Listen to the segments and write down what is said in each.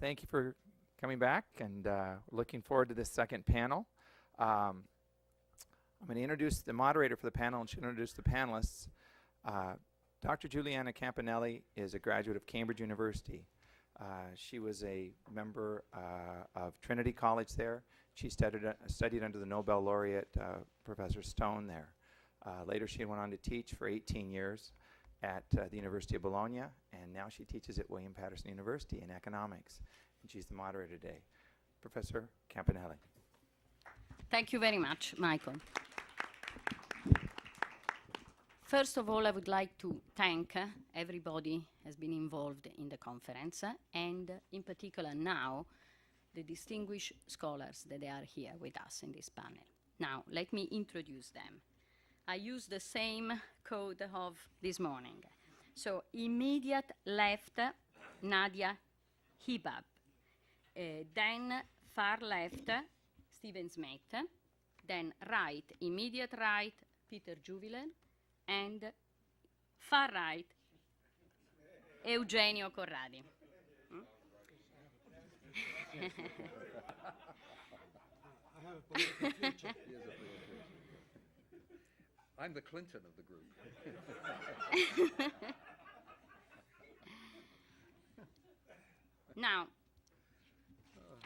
Thank you for coming back, and looking forward to this second panel. I'm going to introduce the moderator for the panel, and she'll introduce the panelists. Dr. Giuliana Campanelli is a graduate of Cambridge University. She was a member of Trinity College there. She studied under the Nobel laureate Professor Stone there. Later she went on to teach for 18 years at the University of Bologna, and now she teaches at William Paterson University in economics. And she's the moderator today. Professor Campanelli. Thank you very much, Michael. First of all, I would like to thank everybody who has been involved in the conference, and in particular now, the distinguished scholars that are here with us in this panel. Now, let me introduce them. I use the same code of this morning. So, immediate left, Nadia, Hijab. Then far left, Stephen Smith. Then right, immediate right, Peter Juviler. And far right, Eugenio Corradi. I have a political future. I'm the Clinton of the group. Now,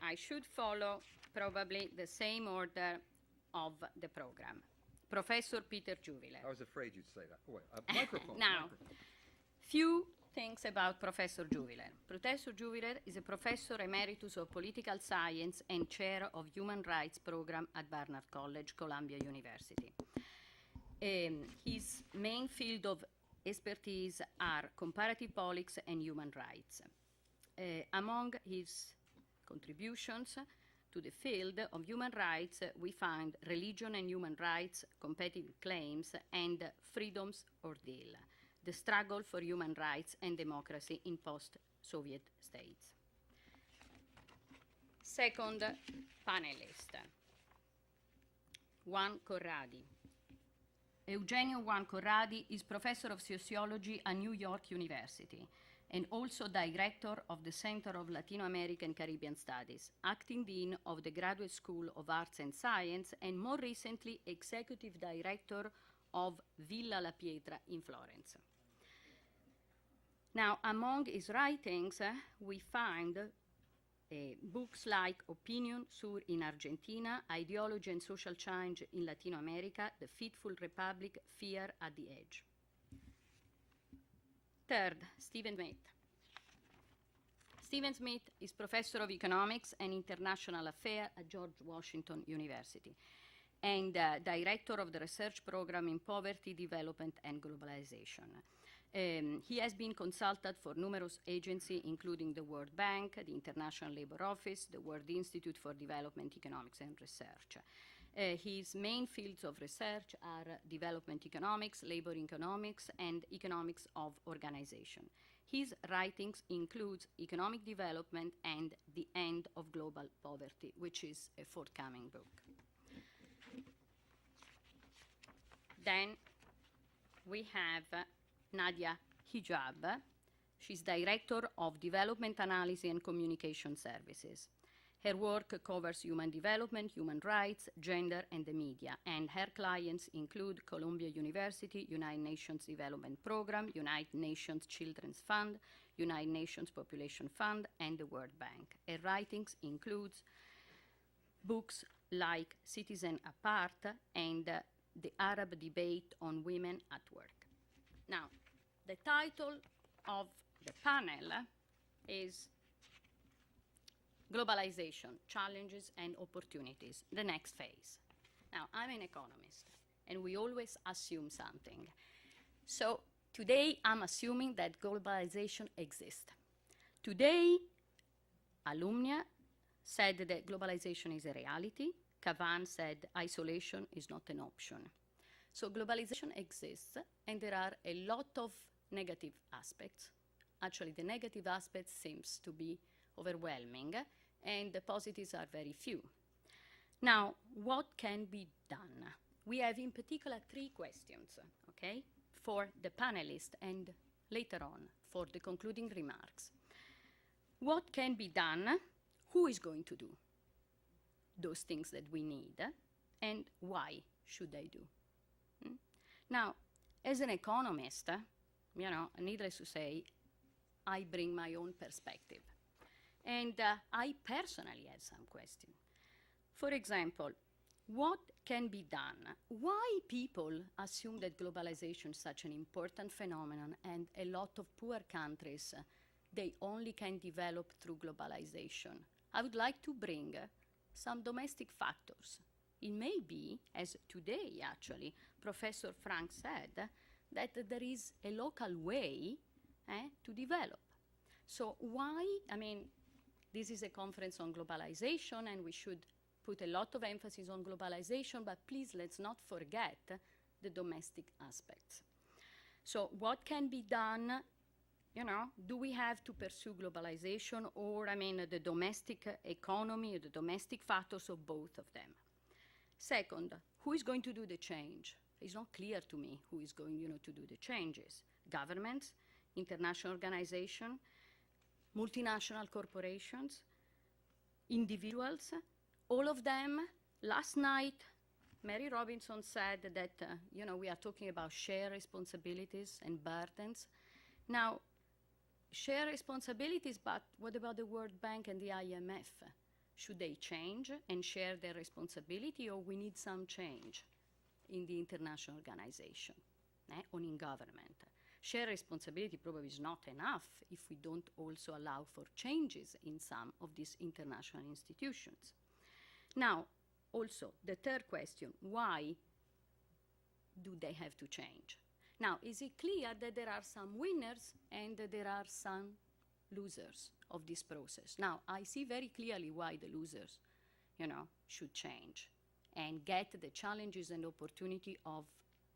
I should follow probably the same order of the program. Professor Peter Juviler. I was afraid you'd say that. Oh, wait, microphone. Now, microphone. Few things about Professor Juviler. Professor Juviler is a professor emeritus of political science and chair of human rights program at Barnard College, Columbia University. His main field of expertise are comparative politics and human rights. Among his contributions to the field of human rights, we find religion and human rights, competitive claims, and freedom's ordeal, the struggle for human rights and democracy in post-Soviet states. Second panelist, Juan Corradi. Eugenio Juan Corradi is professor of sociology at New York University and also director of the Center of Latino American Caribbean Studies, acting dean of the Graduate School of Arts and Science, and more recently, executive director of Villa La Pietra in Florence. Now, among his writings, we find books like Opinion sur in Argentina, Ideology and Social Change in Latino America, The Fitful Republic, Fear at the Edge. Third, Stephen Smith. Stephen Smith is professor of economics and international affairs at George Washington University and director of the research program in poverty, development, and globalization. He has been consulted for numerous agencies, including the World Bank, the International Labour Office, the World Institute for Development Economics and Research. His main fields of research are development economics, labor economics, and economics of organization. His writings include economic development and the end of global poverty, which is a forthcoming book. Then we have Nadia Hijab. She's director of development analysis and communication services. Her work covers human development, human rights, gender, and the media, and her clients include Columbia University, United Nations Development Program, United Nations Children's Fund, United Nations Population Fund, and the World Bank. Her writings includes books like Citizen Apart and The Arab Debate on Women at Work. Now, the title of the panel is Globalization, Challenges and Opportunities, the Next Phase. Now, I'm an economist, and we always assume something. So today, I'm assuming that globalization exists. Today, alumni said that globalization is a reality. Kavan said isolation is not an option. So globalization exists, and there are a lot of negative aspects. Actually, the negative aspect seems to be overwhelming, and the positives are very few. Now, what can be done? We have in particular three questions, okay, for the panelists and later on for the concluding remarks. what can be done, who is going to do those things that we need, and why should they do? Now, as an economist, needless to say, I bring my own perspective. And I personally have some questions. For example, what can be done? Why people assume that globalization is such an important phenomenon and a lot of poor countries, they only can develop through globalization? I would like to bring some domestic factors. It may be, as today actually, Professor Frank said, that there is a local way to develop. So why, this is a conference on globalization and we should put a lot of emphasis on globalization, but please let's not forget the domestic aspects. So what can be done? Do we have to pursue globalization or, the domestic economy or the domestic factors of both of them? Second, who is going to do the change? It's not clear to me who is going, to do the changes. Governments, international organizations, multinational corporations, individuals, all of them. Last night, Mary Robinson said that, we are talking about shared responsibilities and burdens. Now, share responsibilities, but what about the World Bank and the IMF? Should they change and share their responsibility, or we need some change in the international organization or in government? Share responsibility probably is not enough if we don't also allow for changes in some of these international institutions. Now, also, the third question, why do they have to change? Now, is it clear that there are some winners and that there are some losers of this process? Now, I see very clearly why the losers, should change and get the challenges and opportunity of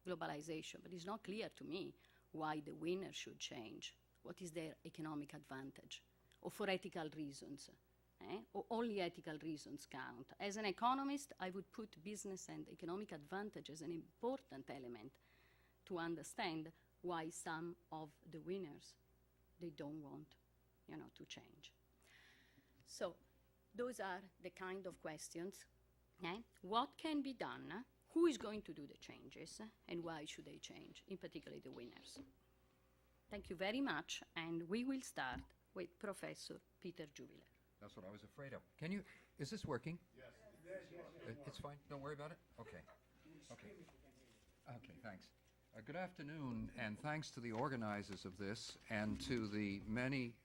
globalization. But it's not clear to me why the winners should change. What is their economic advantage? Or for ethical reasons? Or only ethical reasons count? As an economist, I would put business and economic advantage as an important element to understand why some of the winners, they don't want, to change. So those are the kind of questions. What can be done? Who is going to do the changes? And why should they change, in particular the winners? Thank you very much. And we will start with Professor Peter Juviler. That's what I was afraid of. Is this working? Yes. It's fine. Don't worry about it? Okay. Okay. Okay, thanks. Good afternoon, and thanks to the organizers of this and to the many,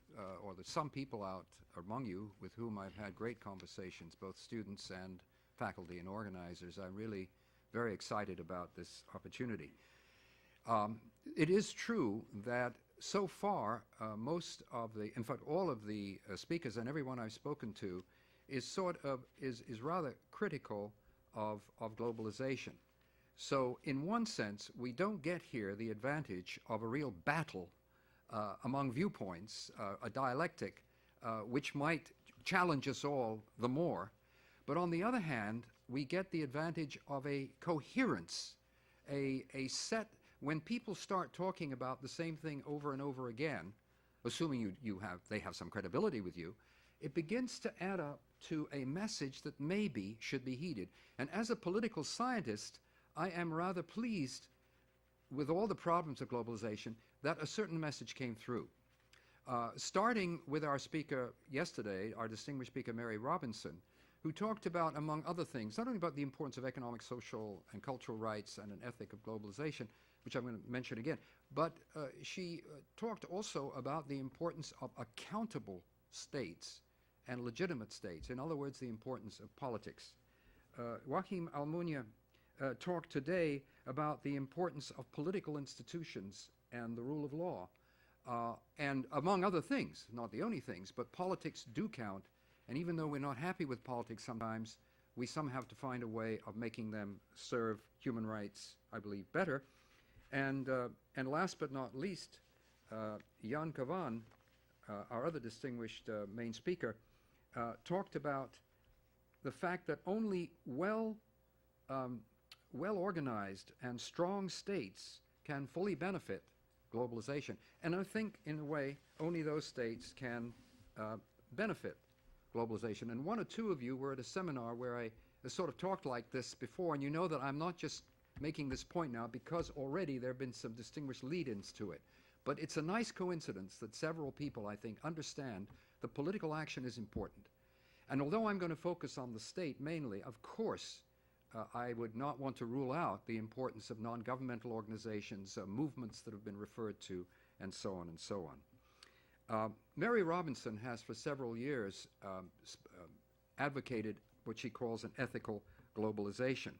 or the some people out among you with whom I've had great conversations, both students and faculty and organizers. I'm really very excited about this opportunity. It is true that so far, most of the, in fact, all of the speakers and everyone I've spoken to is rather critical of globalization. So in one sense, we don't get here the advantage of a real battle among viewpoints, a dialectic, which might challenge us all the more. But on the other hand, we get the advantage of a coherence, a set. When people start talking about the same thing over and over again, assuming they have some credibility with you, it begins to add up to a message that maybe should be heeded. And as a political scientist, I am rather pleased with all the problems of globalization that a certain message came through. Starting with our speaker yesterday, our distinguished speaker Mary Robinson, who talked about, among other things, not only about the importance of economic, social, and cultural rights and an ethic of globalization, which I'm going to mention again, but she talked also about the importance of accountable states and legitimate states. In other words, the importance of politics. Joaquim Almunia talked today about the importance of political institutions and the rule of law. And among other things, not the only things, but politics do count. And even though we're not happy with politics sometimes, we somehow have to find a way of making them serve human rights, I believe, better. And last but not least, Jan Kavan, our other distinguished main speaker, talked about the fact that only well-organized and strong states can fully benefit globalization. And I think, in a way, only those states can benefit globalization. And one or two of you were at a seminar where I sort of talked like this before, and you know that I'm not just making this point now because already there have been some distinguished lead-ins to it. But it's a nice coincidence that several people, I think, understand that political action is important. And although I'm going to focus on the state mainly, of course, I would not want to rule out the importance of non-governmental organizations, movements that have been referred to, and so on and so on. Mary Robinson has for several years advocated what she calls an ethical globalization.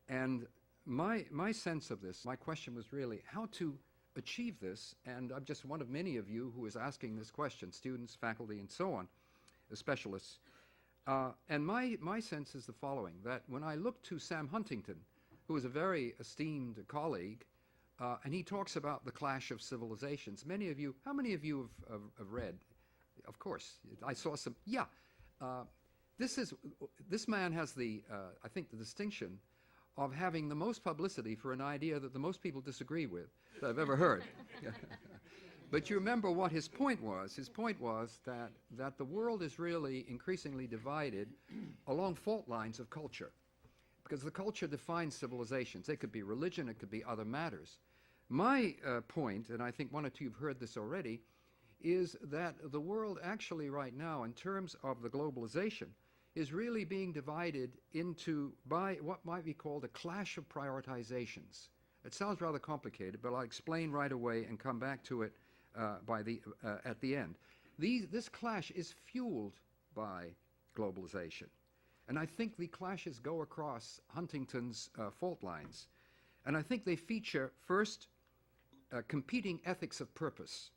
And my sense of this, my question was really how to achieve this, and I'm just one of many of you who is asking this question, students, faculty, and so on, specialists. And my sense is the following, that when I look to Sam Huntington, who is a very esteemed colleague, and he talks about the clash of civilizations. Many of you, how many of you have read? Of course, I saw some, yeah. This man has the, I think, the distinction of having the most publicity for an idea that the most people disagree with that I've ever heard. But you remember what his point was. His point was that the world is really increasingly divided along fault lines of culture, because the culture defines civilizations. It could be religion, it could be other matters. My point, and I think one or two have heard this already, is that the world actually right now, in terms of the globalization, is really being divided into by what might be called a clash of prioritizations. It sounds rather complicated, but I'll explain right away and come back to it at the end. This clash is fueled by globalization. And I think the clashes go across Huntington's fault lines. And I think they feature, first, competing ethics of purpose.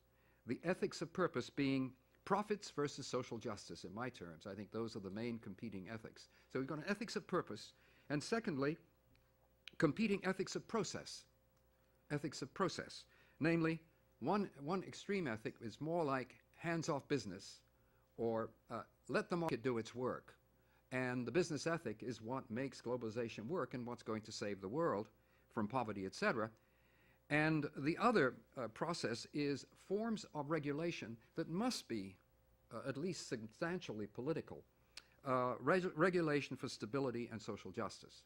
The ethics of purpose being profits versus social justice, in my terms. I think those are the main competing ethics. So we've got an ethics of purpose. And secondly, competing ethics of process. Ethics of process. Namely, one extreme ethic is more like hands-off business, or let the market do its work. And the business ethic is what makes globalization work and what's going to save the world from poverty, etc. And the other process is forms of regulation that must be at least substantially political. Regulation for stability and social justice.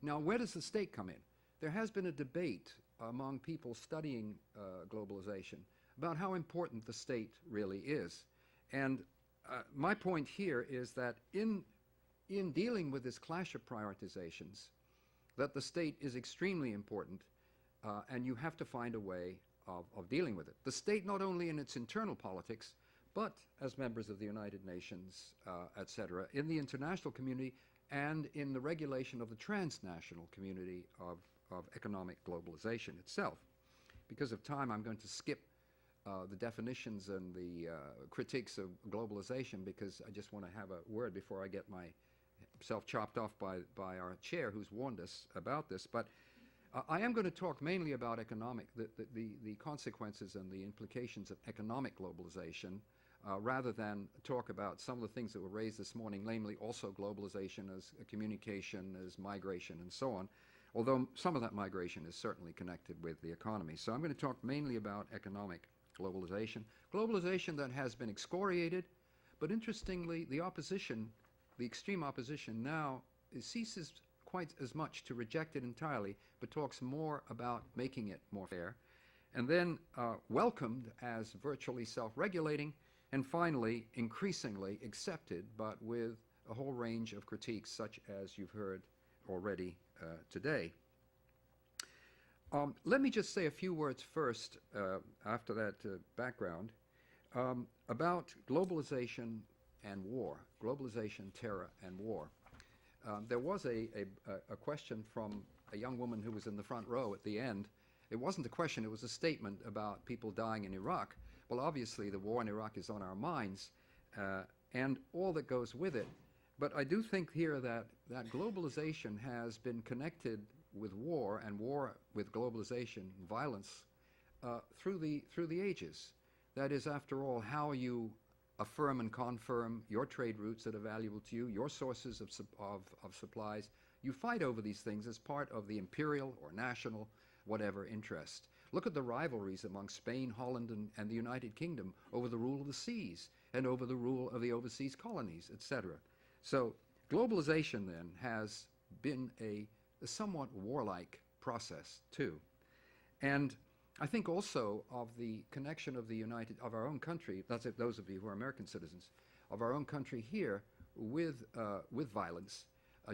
Now, where does the state come in? There has been a debate among people studying globalization about how important the state really is. And my point here is that in dealing with this clash of prioritizations, that the state is extremely important, and you have to find a way of dealing with it. The state, not only in its internal politics, but as members of the United Nations, etc., in the international community and in the regulation of the transnational community of economic globalization itself. Because of time, I'm going to skip the definitions and the critiques of globalization, because I just want to have a word before I get myself chopped off by our chair, who's warned us about this. But I am going to talk mainly about the consequences and the implications of economic globalization, rather than talk about some of the things that were raised this morning, namely also globalization as communication, as migration, and so on, although some of that migration is certainly connected with the economy. So I'm going to talk mainly about economic globalization. Globalization that has been excoriated, but interestingly, the opposition, the extreme opposition now, ceases quite as much to reject it entirely, but talks more about making it more fair, and then welcomed as virtually self-regulating, and finally, increasingly accepted, but with a whole range of critiques, such as you've heard already today. Let me just say a few words first, after that background, about globalization and war, globalization, terror, and war. There was a question from a young woman who was in the front row at the end. It wasn't a question, it was a statement about people dying in Iraq. Well, obviously, the war in Iraq is on our minds, and all that goes with it. But I do think here that globalization has been connected with war, and war with globalization and violence through the ages. That is, after all, how you affirm and confirm your trade routes that are valuable to you, your sources of supplies. You fight over these things as part of the imperial or national, whatever interest. Look at the rivalries among Spain, Holland, and the United Kingdom over the rule of the seas. and over the rule of the overseas colonies, etc. So globalization then has been a somewhat warlike process too. And I think also of the connection of of our own country, that's it, those of you who are American citizens, of our own country here with violence.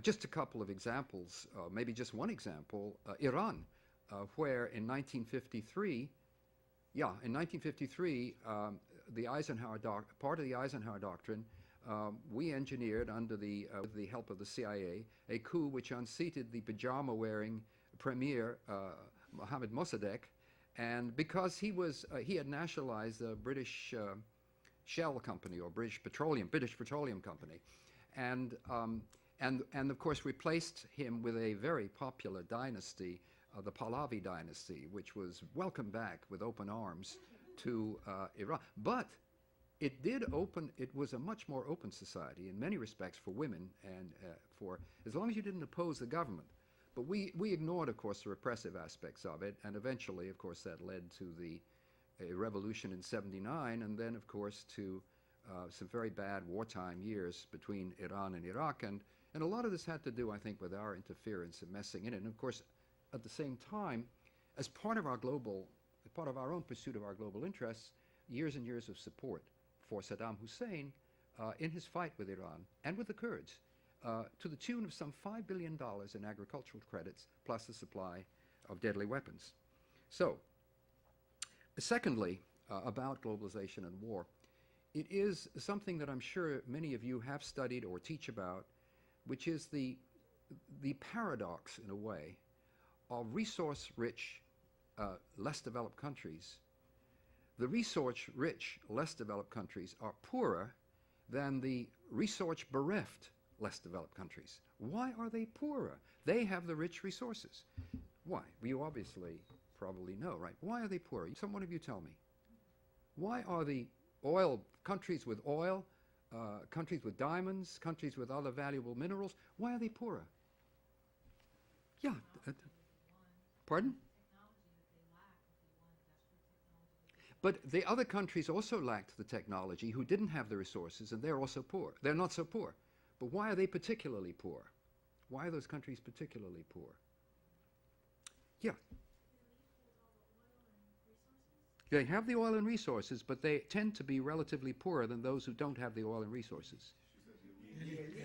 Just a couple of examples, maybe just one example, Iran, where in 1953, the Eisenhower part of the Eisenhower Doctrine, we engineered under with the help of the CIA a coup which unseated the pajama-wearing premier Mohammad Mossadegh, and because he had nationalized the British Shell Company or British Petroleum Company, and of course replaced him with a very popular dynasty, the Pahlavi dynasty, which was welcomed back with open arms to Iran. But it was a much more open society in many respects for women and for, as long as you didn't oppose the government. But we ignored, of course, the repressive aspects of it, and eventually, of course, that led to the revolution in '79, and then, of course, to some very bad wartime years between Iran and Iraq, and a lot of this had to do, I think, with our interference and messing in it. And of course, at the same time, as part of our own pursuit of our global interests, years and years of support for Saddam Hussein in his fight with Iran and with the Kurds, to the tune of some $5 billion in agricultural credits, plus the supply of deadly weapons. So, secondly, about globalization and war, it is something that I'm sure many of you have studied or teach about, which is the paradox, in a way, of resource-rich, less developed countries. The resource-rich, less developed countries are poorer than the resource-bereft, less developed countries. Why are they poorer? They have the rich resources. Why? Well, you obviously probably know, right? Why are they poorer? One of you tell me. Why are the countries with oil, countries with diamonds, countries with other valuable minerals, why are they poorer? Yeah. Pardon? But the other countries also lacked the technology who didn't have the resources, and they're also poor. They're not so poor. But why are they particularly poor? Why are those countries particularly poor? Yeah. They have the oil and resources, but they tend to be relatively poorer than those who don't have the oil and resources.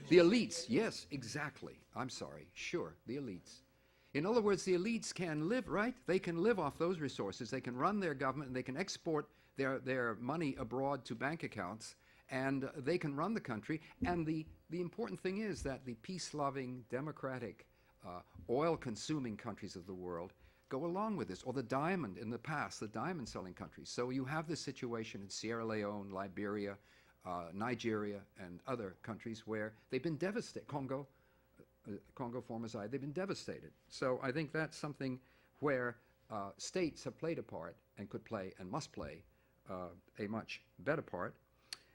The elites, yes, exactly. I'm sorry, sure, the elites. In other words, the elites can live, right? They can live off those resources. They can run their government, and they can export their money abroad to bank accounts, and they can run the country. And the important thing is that the peace-loving, democratic, oil-consuming countries of the world go along with this, or the diamond in the past, the diamond-selling countries. So you have this situation in Sierra Leone, Liberia, Nigeria, and other countries where they've been devastated. Congo, former Zaire, they've been devastated. So I think that's something where states have played a part and could play and must play a much better part.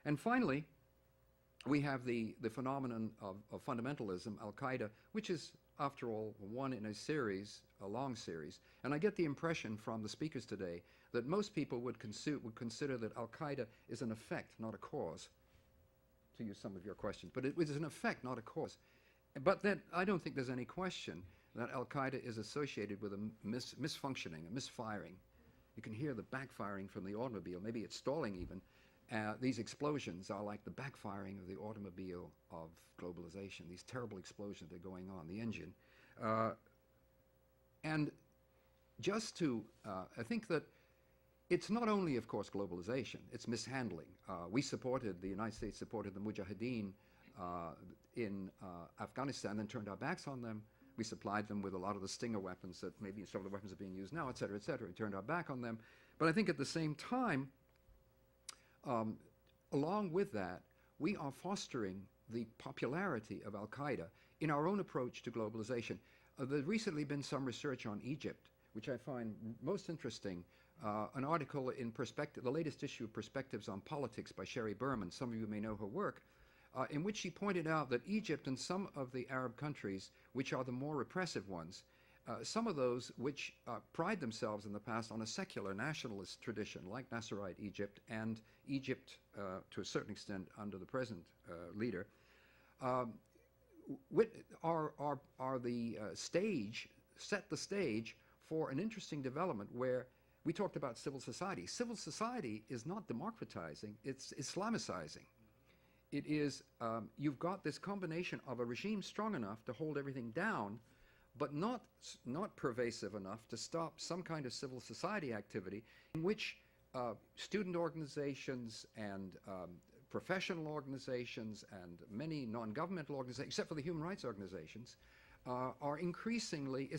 And finally, we have the phenomenon of fundamentalism, Al-Qaeda, which is, after all, one in a long series. And I get the impression from the speakers today that most people would consider that Al-Qaeda is an effect, not a cause, to use some of your questions. But it is an effect, not a cause. But then I don't think there's any question that Al-Qaeda is associated with a misfunctioning, a misfiring. You can hear the backfiring from the automobile. Maybe it's stalling even. These explosions are like the backfiring of the automobile of globalization, these terrible explosions that are going on, the engine. And just to, I think that it's not only, of course, globalization, it's mishandling. The United States supported the Mujahideen in Afghanistan, then turned our backs on them. We supplied them with a lot of the Stinger weapons that maybe some of the weapons are being used now, et cetera, et cetera. We turned our back on them. But I think at the same time, along with that, we are fostering the popularity of Al-Qaeda in our own approach to globalization. There's recently been some research on Egypt, which I find most interesting. An article in Perspective, the latest issue of Perspectives on Politics by Sherry Berman, some of you may know her work, in which she pointed out that Egypt and some of the Arab countries, which are the more repressive ones, some of those which pride themselves in the past on a secular nationalist tradition, like Nasserite Egypt and Egypt to a certain extent under the present leader, are the stage, set the stage for an interesting development where we talked about civil society. Civil society is not democratizing, it's Islamicizing. It is, you've got this combination of a regime strong enough to hold everything down, but not pervasive enough to stop some kind of civil society activity in which student organizations and professional organizations and many non-governmental organizations, except for the human rights organizations, are increasingly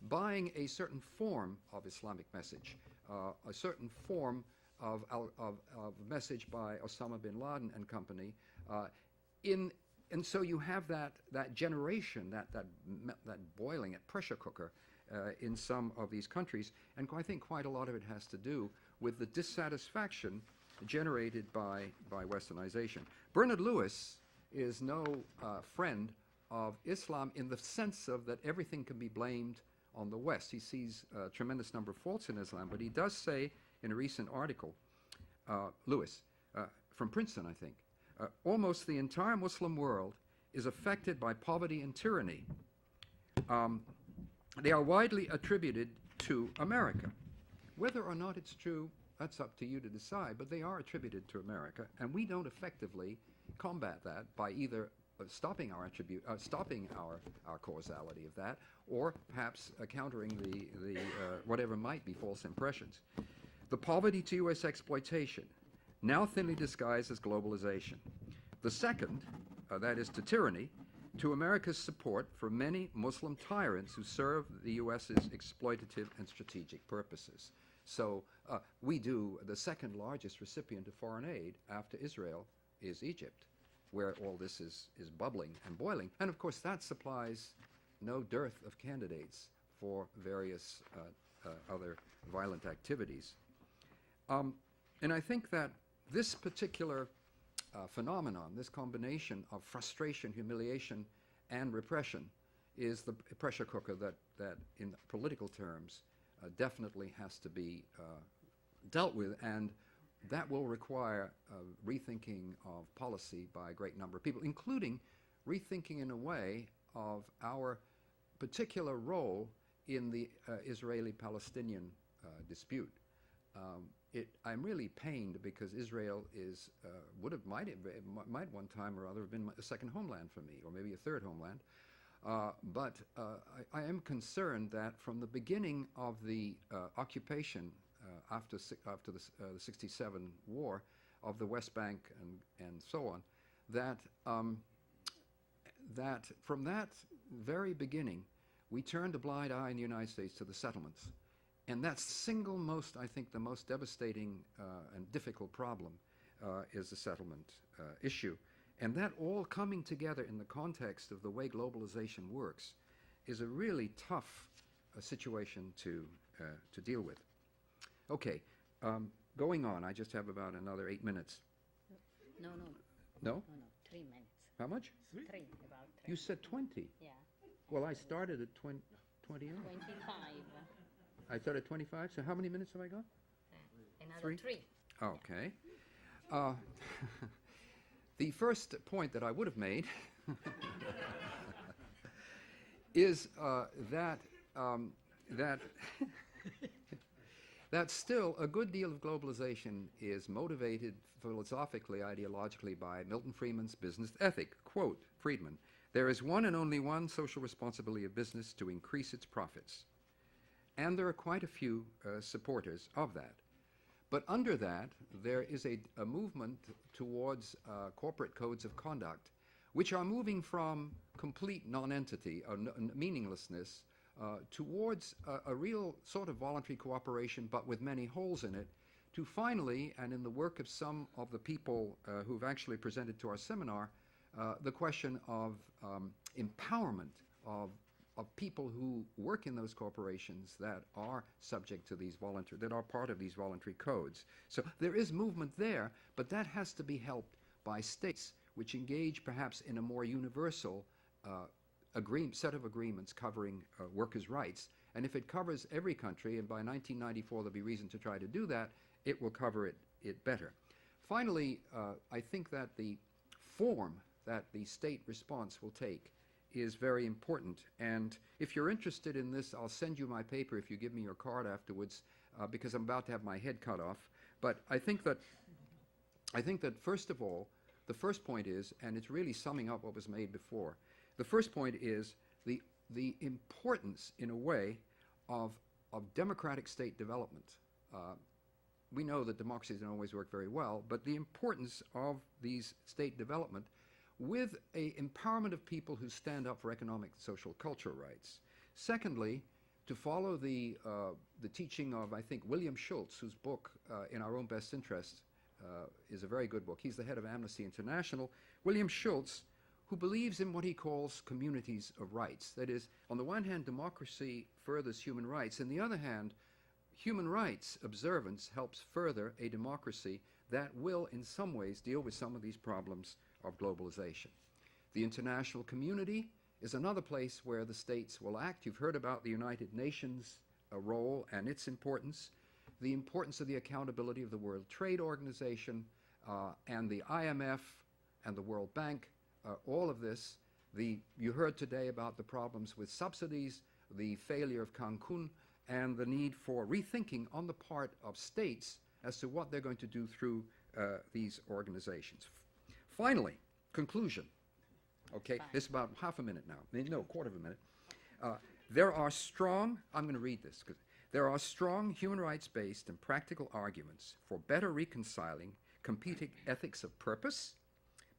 buying a certain form of Islamic message, a certain form of message by Osama bin Laden and company. And so you have that generation, that boiling, that pressure cooker in some of these countries, and I think quite a lot of it has to do with the dissatisfaction generated by Westernization. Bernard Lewis is no friend of Islam in the sense of that everything can be blamed on the West. He sees a tremendous number of faults in Islam, but he does say in a recent article, Lewis, from Princeton, I think, almost the entire Muslim world is affected by poverty and tyranny. They are widely attributed to America. Whether or not it's true, that's up to you to decide, but they are attributed to America, and we don't effectively combat that by either stopping our causality of that, or perhaps countering the whatever might be false impressions. The poverty to U.S. exploitation, now thinly disguised as globalization. The second, that is to tyranny, to America's support for many Muslim tyrants who serve the U.S.'s exploitative and strategic purposes. So we do, the second largest recipient of foreign aid after Israel is Egypt, where all this is bubbling and boiling. And of course that supplies no dearth of candidates for various other violent activities. And I think that this particular phenomenon, this combination of frustration, humiliation, and repression is the pressure cooker that in political terms definitely has to be dealt with, and that will require rethinking of policy by a great number of people, including rethinking in a way of our particular role in the Israeli-Palestinian dispute. I'm really pained because Israel is might one time or other have been a second homeland for me, or maybe a third homeland. But I am concerned that from the beginning of the occupation after the '67 war of the West Bank and so on, that that from that very beginning we turned a blind eye in the United States to the settlements. And that's single most, I think, the most devastating and difficult problem is the settlement issue. And that all coming together in the context of the way globalization works is a really tough situation to deal with. Okay, going on. I just have about another 8 minutes. No? No? 3 minutes. How much? Three, about three. You said 20. Yeah, Well, I started at 20. 25. I started at 25, so how many minutes have I got? Another three. Okay. The first point that I would have made is that that still a good deal of globalization is motivated philosophically, ideologically by Milton Friedman's business ethic. Quote, Friedman, "There is one and only one social responsibility of business to increase its profits." And there are quite a few supporters of that. But under that, there is a movement towards corporate codes of conduct, which are moving from complete non-entity or meaninglessness towards a real sort of voluntary cooperation, but with many holes in it, to finally, and in the work of some of the people who've actually presented to our seminar, the question of empowerment of people who work in those corporations that are subject to these voluntary, that are part of these voluntary codes. So there is movement there, but that has to be helped by states which engage perhaps in a more universal set of agreements covering workers' rights. And if it covers every country, and by 1994 there'll be reason to try to do that, it will cover it better. Finally, I think that the form that the state response will take is very important. And if you're interested in this, I'll send you my paper if you give me your card afterwards, because I'm about to have my head cut off. But I think that first of all, the first point is, and it's really summing up what was made before, the first point is the importance, in a way, of democratic state development. We know that democracies don't always work very well, but the importance of these state development with a empowerment of people who stand up for economic, social, cultural rights. Secondly, to follow the teaching of, I think, William Schultz, whose book, In Our Own Best Interest, is a very good book. He's the head of Amnesty International. William Schultz, who believes in what he calls communities of rights. That is, on the one hand, democracy furthers human rights. On the other hand, human rights observance helps further a democracy that will, in some ways, deal with some of these problems of globalization. The international community is another place where the states will act. You've heard about the United Nations role and its importance, the importance of the accountability of the World Trade Organization and the IMF and the World Bank. All of this, you heard today about the problems with subsidies, the failure of Cancun, and the need for rethinking on the part of states as to what they're going to do through these organizations. Finally, conclusion. Okay, this is about half a minute now. No, quarter of a minute. There are strong, I'm going to read this, because there are strong human rights-based and practical arguments for better reconciling competing ethics of purpose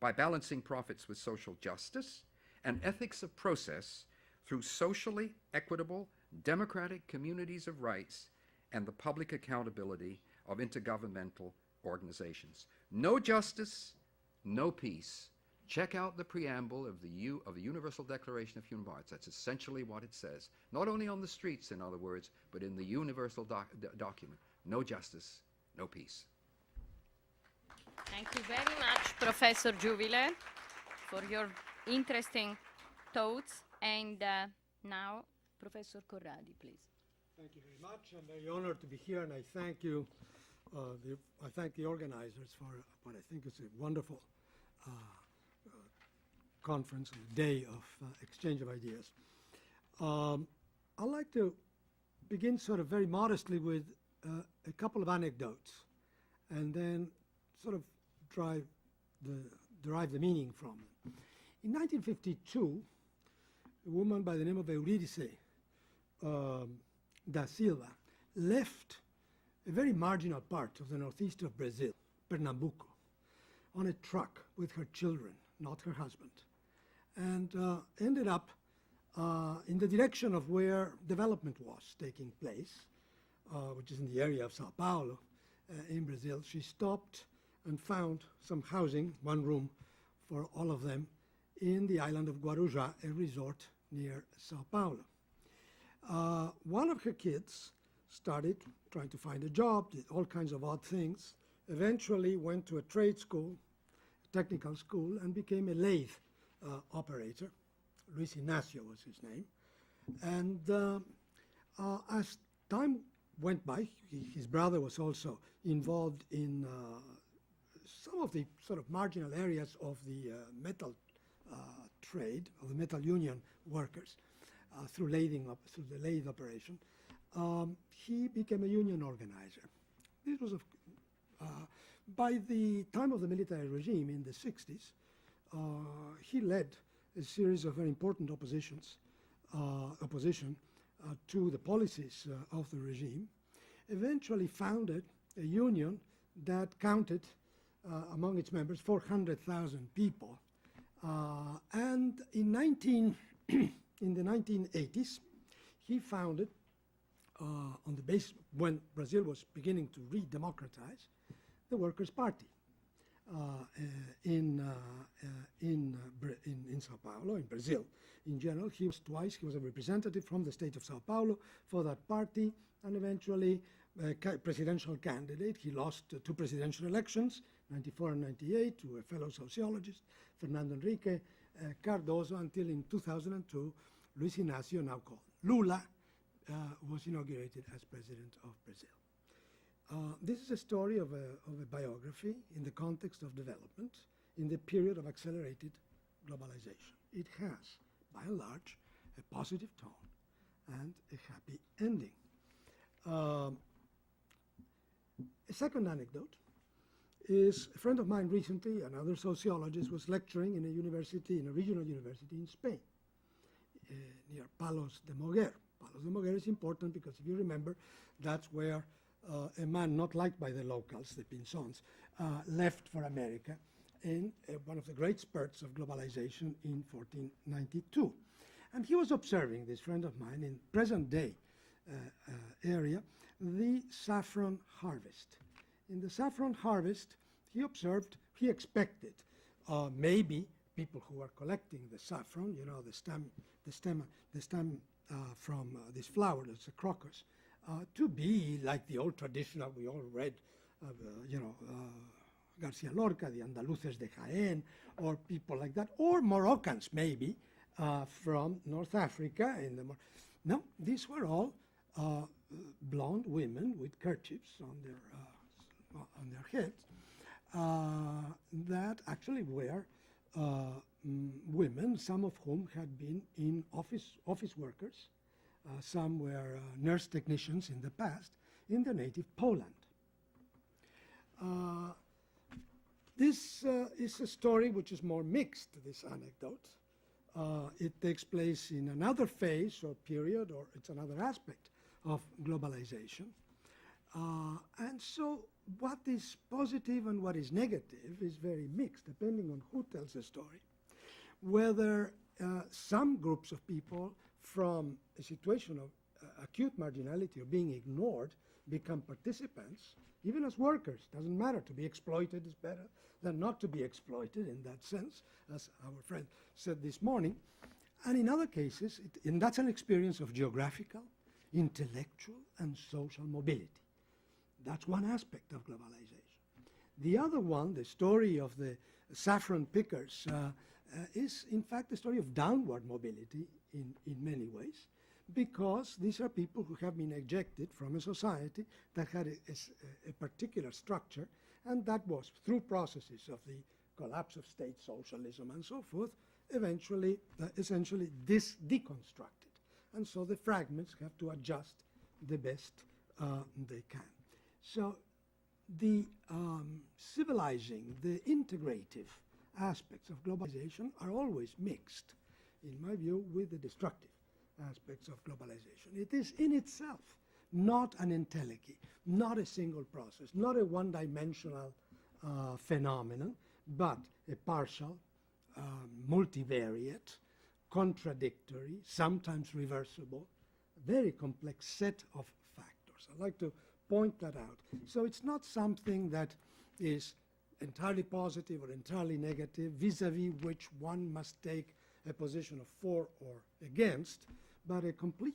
by balancing profits with social justice and ethics of process through socially equitable, democratic communities of rights and the public accountability of intergovernmental organizations. No justice, no peace. Check out the preamble of the Universal Declaration of Human Rights. That's essentially what it says. Not only on the streets, in other words, but in the universal document. No justice, no peace. Thank you very much, Professor Juviler, for your interesting thoughts. And now, Professor Corradi, please. Thank you very much. I'm very honored to be here, and I thank you. I thank the organizers for what I think is a wonderful conference, a day of exchange of ideas. I'd like to begin sort of very modestly with a couple of anecdotes, and then sort of derive the meaning from them. In 1952, a woman by the name of Eurídice da Silva left a very marginal part of the northeast of Brazil, Pernambuco, on a truck with her children, not her husband, and ended up in the direction of where development was taking place, which is in the area of Sao Paulo in Brazil. She stopped and found some housing, one room for all of them, in the island of Guarujá, a resort near Sao Paulo. One of her kids started trying to find a job, did all kinds of odd things, eventually went to a trade school, technical school, and became a lathe operator. Luis Ignacio was his name. And as time went by, his brother was also involved in some of the sort of marginal areas of the metal trade, of the metal union workers, through the lathe operation. He became a union organizer. This was by the time of the military regime in the 60s, he led a series of very important opposition to the policies of the regime, eventually founded a union that counted among its members 400,000 people. And in the 1980s, he founded, on the basis when Brazil was beginning to re-democratize, the Workers' Party in Sao Paulo, in Brazil. In general, he was twice. He was a representative from the state of Sao Paulo for that party, and eventually a presidential candidate. He lost two presidential elections, 94 and 98, to a fellow sociologist, Fernando Henrique, Cardoso until in 2002, Luis Inácio, now called Lula, was inaugurated as president of Brazil. This is a story of a biography in the context of development in the period of accelerated globalization. It has, by and large, a positive tone and a happy ending. A second anecdote is a friend of mine recently, another sociologist, was lecturing in a university, in a regional university in Spain, near Palos de Moguer. Palos de Moguer is important because if you remember, that's where a man not liked by the locals, the Pinzons, left for America in one of the great spurts of globalization in 1492. And he was observing, this friend of mine, in present day area, the saffron harvest. In the saffron harvest, he observed, he expected maybe people who are collecting the saffron, you know, the stem from this flower, that's a crocus, to be like the old traditional, we all read, Garcia Lorca, the Andaluces de Jaén, or people like that, or Moroccans maybe from North Africa. No, these were all blonde women with kerchiefs on their heads that actually were women, some of whom had been in office workers, some were nurse technicians in the past in the native Poland. This is a story which is more mixed, this anecdote. It takes place in another phase or period, or it's another aspect of globalization. And so what is positive and what is negative is very mixed, depending on who tells the story. Whether some groups of people from a situation of acute marginality or being ignored become participants, even as workers. Doesn't matter. To be exploited is better than not to be exploited in that sense, as our friend said this morning. And in other cases, and that's an experience of geographical, intellectual, and social mobility. That's one aspect of globalization. The other one, the story of the saffron pickers, is in fact the story of downward mobility in many ways, because these are people who have been ejected from a society that had a particular structure, and that was through processes of the collapse of state socialism and so forth, eventually, essentially deconstructed. And so the fragments have to adjust the best they can. So the civilizing, the integrative aspects of globalization are always mixed, in my view, with the destructive aspects of globalization. It is in itself not an entelechy, not a single process, not a one-dimensional phenomenon, but a partial, multivariate, contradictory, sometimes reversible, very complex set of factors. I'd like to point that out. So it's not something that is entirely positive or entirely negative, vis-a-vis which one must take a position of for or against, but a complete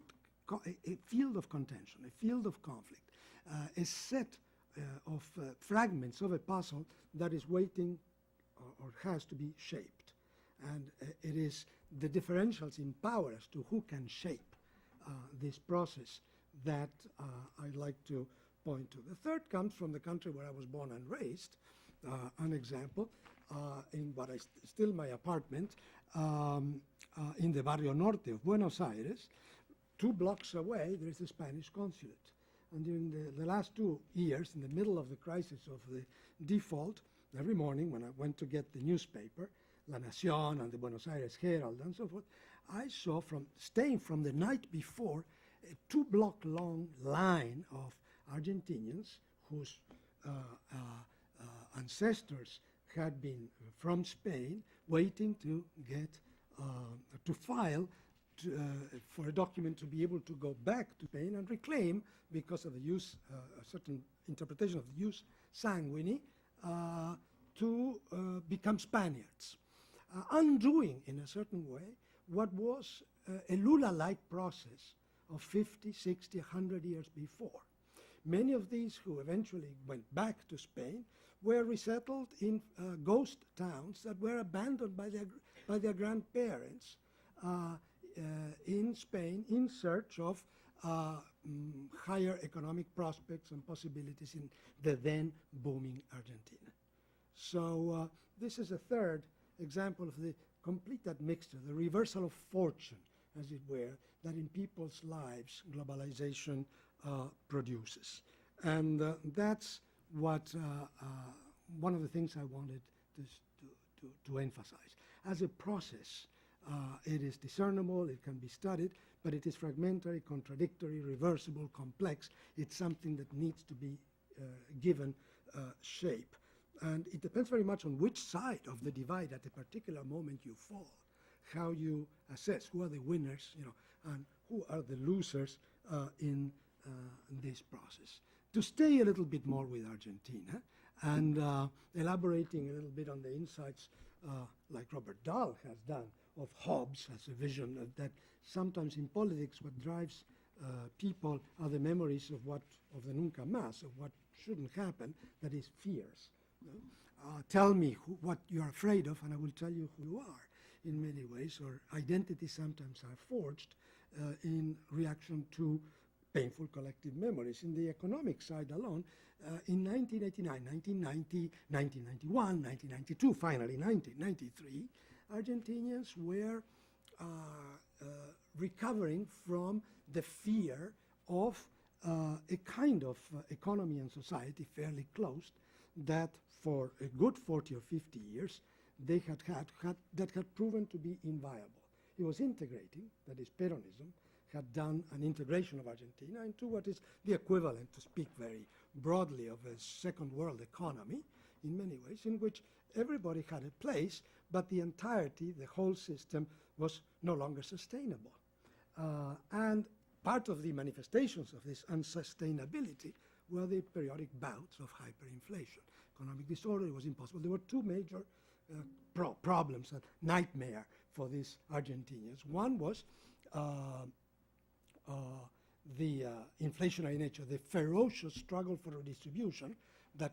a field of contention, a field of conflict, a set of fragments of a puzzle that is waiting or has to be shaped. And it is the differentials in power as to who can shape this process that I'd like to point to. The third comes from the country where I was born and raised. An example, in what is still my apartment, in the Barrio Norte of Buenos Aires, 2 blocks away, there is a Spanish consulate. And during the last 2 years, in the middle of the crisis of the default, every morning when I went to get the newspaper, La Nación and the Buenos Aires Herald and so forth, I saw staying from the night before, a 2-block-long line of Argentinians whose ancestors had been from Spain, waiting to get to file for a document to be able to go back to Spain and reclaim, because of the use, a certain interpretation of the jus sanguinis, to become Spaniards, undoing in a certain way what was a Lula-like process of 50, 60, 100 years before. Many of these who eventually went back to Spain were resettled in ghost towns that were abandoned by their grandparents in Spain in search of higher economic prospects and possibilities in the then booming Argentina. So this is a third example of the complete admixture, the reversal of fortune, as it were, that in people's lives globalization produces. And that's what one of the things I wanted to emphasize. As a process, it is discernible, it can be studied, but it is fragmentary, contradictory, reversible, complex. It's something that needs to be given shape. And it depends very much on which side of the divide at a particular moment you fall, how you assess who are the winners, and who are the losers in this process. To stay a little bit more with Argentina and elaborating a little bit on the insights like Robert Dahl has done of Hobbes as a vision that sometimes in politics what drives people are the memories of the nunca más, of what shouldn't happen, that is fears. Tell me what you're afraid of, and I will tell you who you are in many ways, or identities sometimes are forged in reaction to painful collective memories. In the economic side alone, in 1989, 1990, 1991, 1992, finally 1993, Argentinians were recovering from the fear of a kind of economy and society fairly closed that for a good 40 or 50 years they that had proven to be inviable. It was integrating, that is Peronism, had done an integration of Argentina into what is the equivalent, to speak very broadly, of a second world economy in many ways, in which everybody had a place, but the entirety, the whole system, was no longer sustainable. And part of the manifestations of this unsustainability were the periodic bouts of hyperinflation. Economic disorder was impossible. There were two major problems, a nightmare for these Argentinians. One was the inflationary nature, the ferocious struggle for redistribution that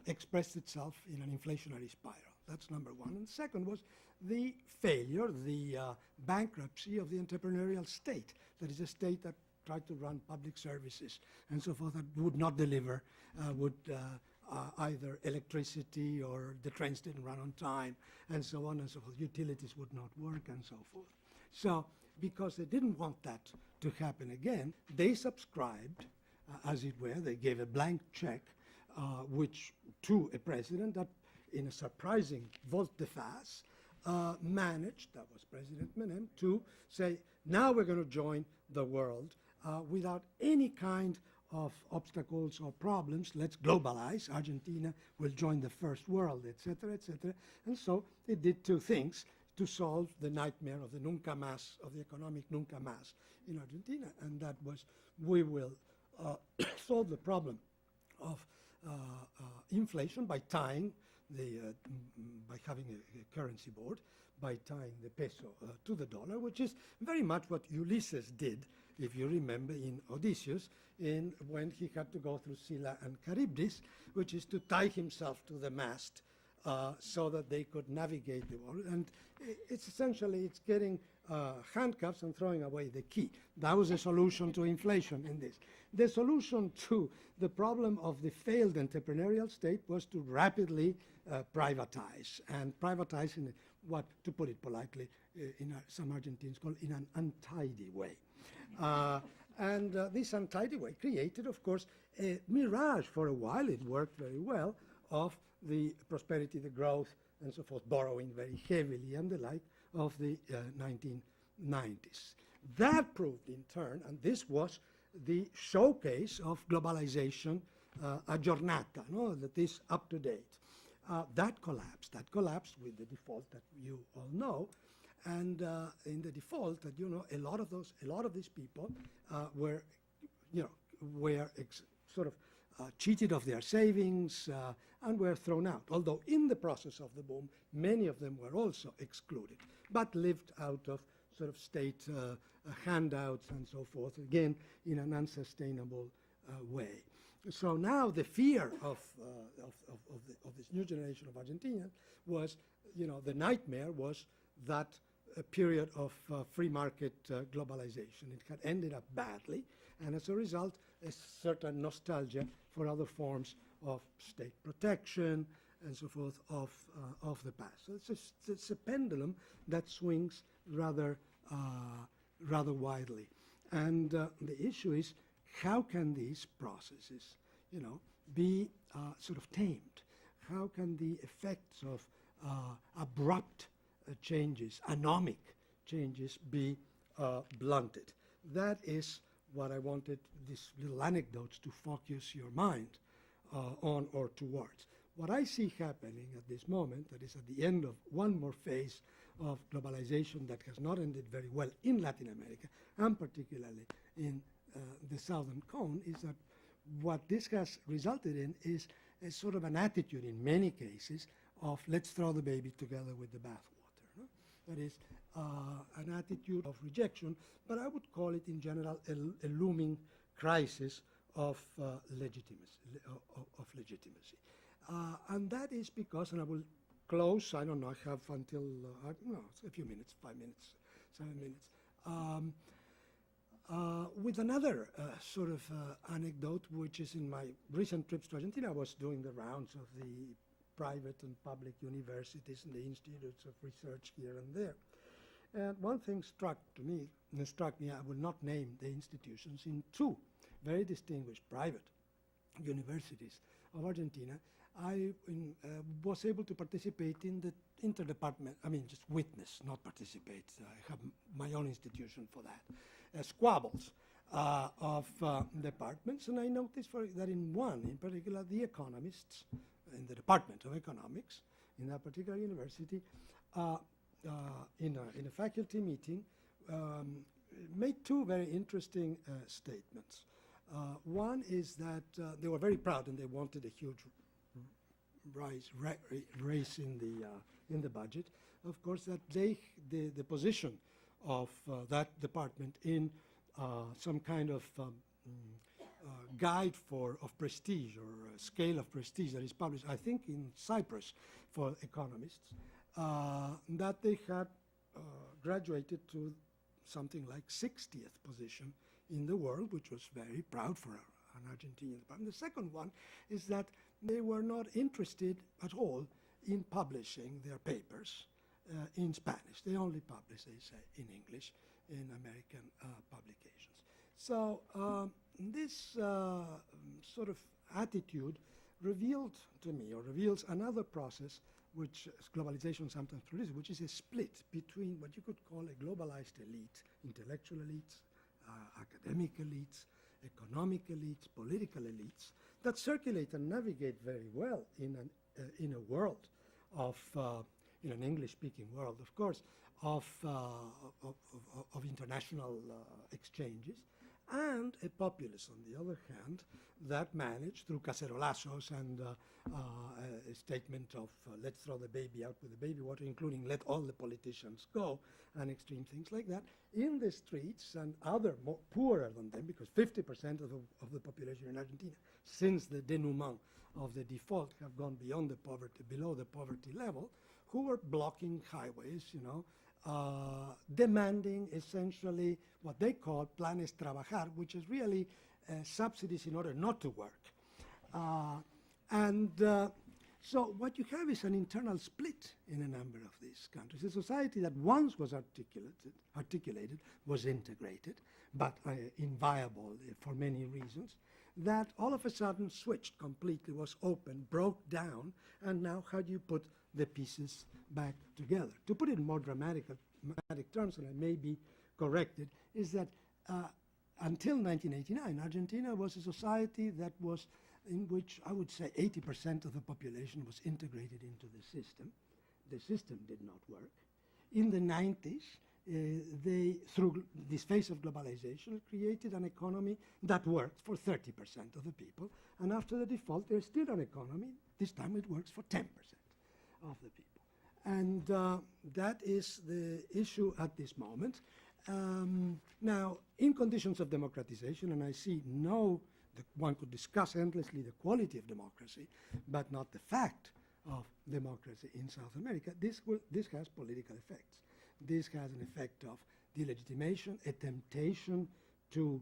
expressed itself in an inflationary spiral. That's number one. And second was the failure, the bankruptcy of the entrepreneurial state. That is a state that tried to run public services and so forth that would not deliver, either electricity, or the trains didn't run on time, and so on and so forth. Utilities would not work and so forth. So because they didn't want that to happen again, they subscribed, as it were, they gave a blank check to a president that, in a surprising volte-face, managed, that was President Menem, to say, now we're going to join the world without any kind of obstacles or problems. Let's globalize. Argentina will join the first world, etc., etc. And so it did two things to solve the nightmare of the nunca más, of the economic nunca más in Argentina. And that was, we will solve the problem of inflation by tying by having a currency board, by tying the peso to the dollar, which is very much what Ulysses did, if you remember, in Odysseus, when he had to go through Scylla and Charybdis, which is to tie himself to the mast so that they could navigate the world. And it's essentially, it's getting handcuffs and throwing away the key. That was a solution to inflation in this. The solution to the problem of the failed entrepreneurial state was to rapidly privatize, and privatize in what, to put it politely, some Argentines call in an untidy way. And this untidy way created, of course, a mirage for a while. It worked very well, of the prosperity, the growth, and so forth, borrowing very heavily and the like of the 1990s. That proved in turn, and this was the showcase of globalization aggiornata, that is up to date. That collapsed with the default that you all know. And in the default that a lot of these people were sort of cheated of their savings and were thrown out. Although in the process of the boom, many of them were also excluded, but lived out of sort of state handouts and so forth, again in an unsustainable way. So now the fear of this new generation of Argentinians was, the nightmare was that period of free market globalization. It had ended up badly, and as a result, a certain nostalgia for other forms of state protection and so forth of the past. So it's a pendulum that swings rather widely. And the issue is, how can these processes, be sort of tamed? How can the effects of abrupt changes, anomic changes, be blunted? That is what I wanted these little anecdotes to focus your mind on or towards. What I see happening at this moment, that is at the end of one more phase of globalization that has not ended very well in Latin America, and particularly in the Southern Cone, is that what this has resulted in is a sort of an attitude in many cases of let's throw the baby together with the bathwater. No? That is an attitude of rejection, but I would call it in general a looming crisis of legitimacy. And that is because, and I will close, I don't know, I have until, a few minutes, 5 minutes, 7 minutes, with another sort of anecdote, which is in my recent trips to Argentina. I was doing the rounds of the private and public universities and the institutes of research here and there. And one thing struck me, I will not name the institutions, in two very distinguished private universities of Argentina, I was able to participate in the interdepartment, just witness, not participate. I have my own institution for that. Squabbles of departments, and I noticed that in one, in particular, the economists in the Department of Economics in that particular university, in a faculty meeting, made two very interesting statements. One is that they were very proud and they wanted a huge raise in the budget. Of course, that the position of that department in some kind of guide of prestige or scale of prestige that is published, I think, in Cyprus for economists, that they had graduated to something like 60th position in the world, which was very proud for an Argentinian department. The second one is that they were not interested at all in publishing their papers in Spanish. They only publish, they say, in English in American publications. So this sort of attitude revealed to me, or reveals another process which globalization sometimes produces, which is a split between what you could call a globalized elite, intellectual elites, academic elites, economic elites, political elites, that circulate and navigate very well in a world of, in an English-speaking world, of course, of international exchanges, and a populace, on the other hand, that managed, through cacerolazos and a statement of let's throw the baby out with the baby water, including let all the politicians go, and extreme things like that, in the streets, and other more poorer than them, because 50% of the population in Argentina, since the denouement of the default, have gone beyond the poverty, below the poverty level, who were blocking highways, demanding essentially what they call planes trabajar, which is really subsidies in order not to work. So what you have is an internal split in a number of these countries. A society that once was articulated, was integrated, but inviable for many reasons, that all of a sudden switched completely, was open, broke down, and now how do you put the pieces back together? To put it in more dramatic terms, and I may be corrected, is that until 1989, Argentina was a society that was, in which I would say 80% of the population was integrated into the system. The system did not work. In the 90s, they, through this phase of globalization, created an economy that worked for 30% of the people, and after the default, there's still an economy, this time it works for 10% of the people. And that is the issue at this moment. Now, in conditions of democratization, and I see no one could discuss endlessly the quality of democracy, but not the fact of democracy in South America. This has political effects. This has an effect of delegitimation, a temptation to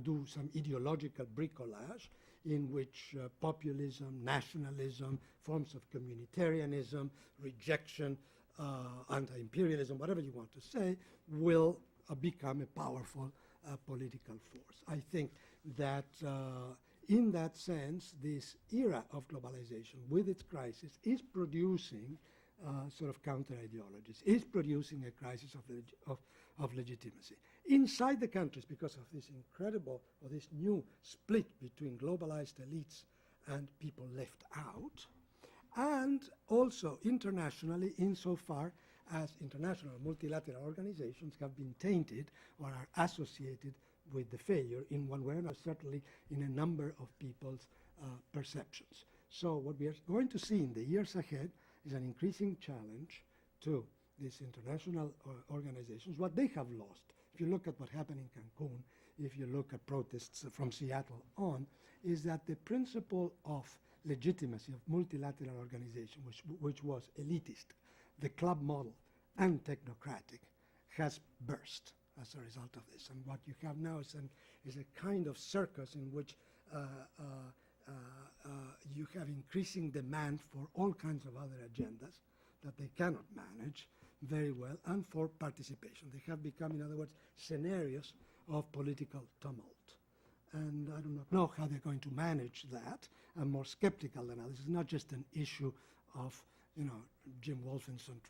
do some ideological bricolage in which populism, nationalism, forms of communitarianism, rejection, anti-imperialism, whatever you want to say, will become a powerful political force. I think that in that sense, this era of globalization with its crisis is producing sort of counter-ideologies, is producing a crisis of legitimacy. Inside the countries, because of this incredible, or this new split between globalized elites and people left out, and also internationally insofar as international multilateral organizations have been tainted or are associated with the failure in one way or another, certainly in a number of people's perceptions. So what we are going to see in the years ahead is an increasing challenge to these international organizations, what they have lost. If you look at what happened in Cancun, if you look at protests from Seattle on, is that the principle of legitimacy of multilateral organization, which was elitist, the club model, and technocratic, has burst as a result of this. And what you have now is a kind of circus in which you have increasing demand for all kinds of other agendas that they cannot manage very well, and for participation. They have become, in other words, scenarios of political tumult. And I do not know how they're going to manage that. I'm more skeptical than others. It's not just an issue of, Jim Wolfenson,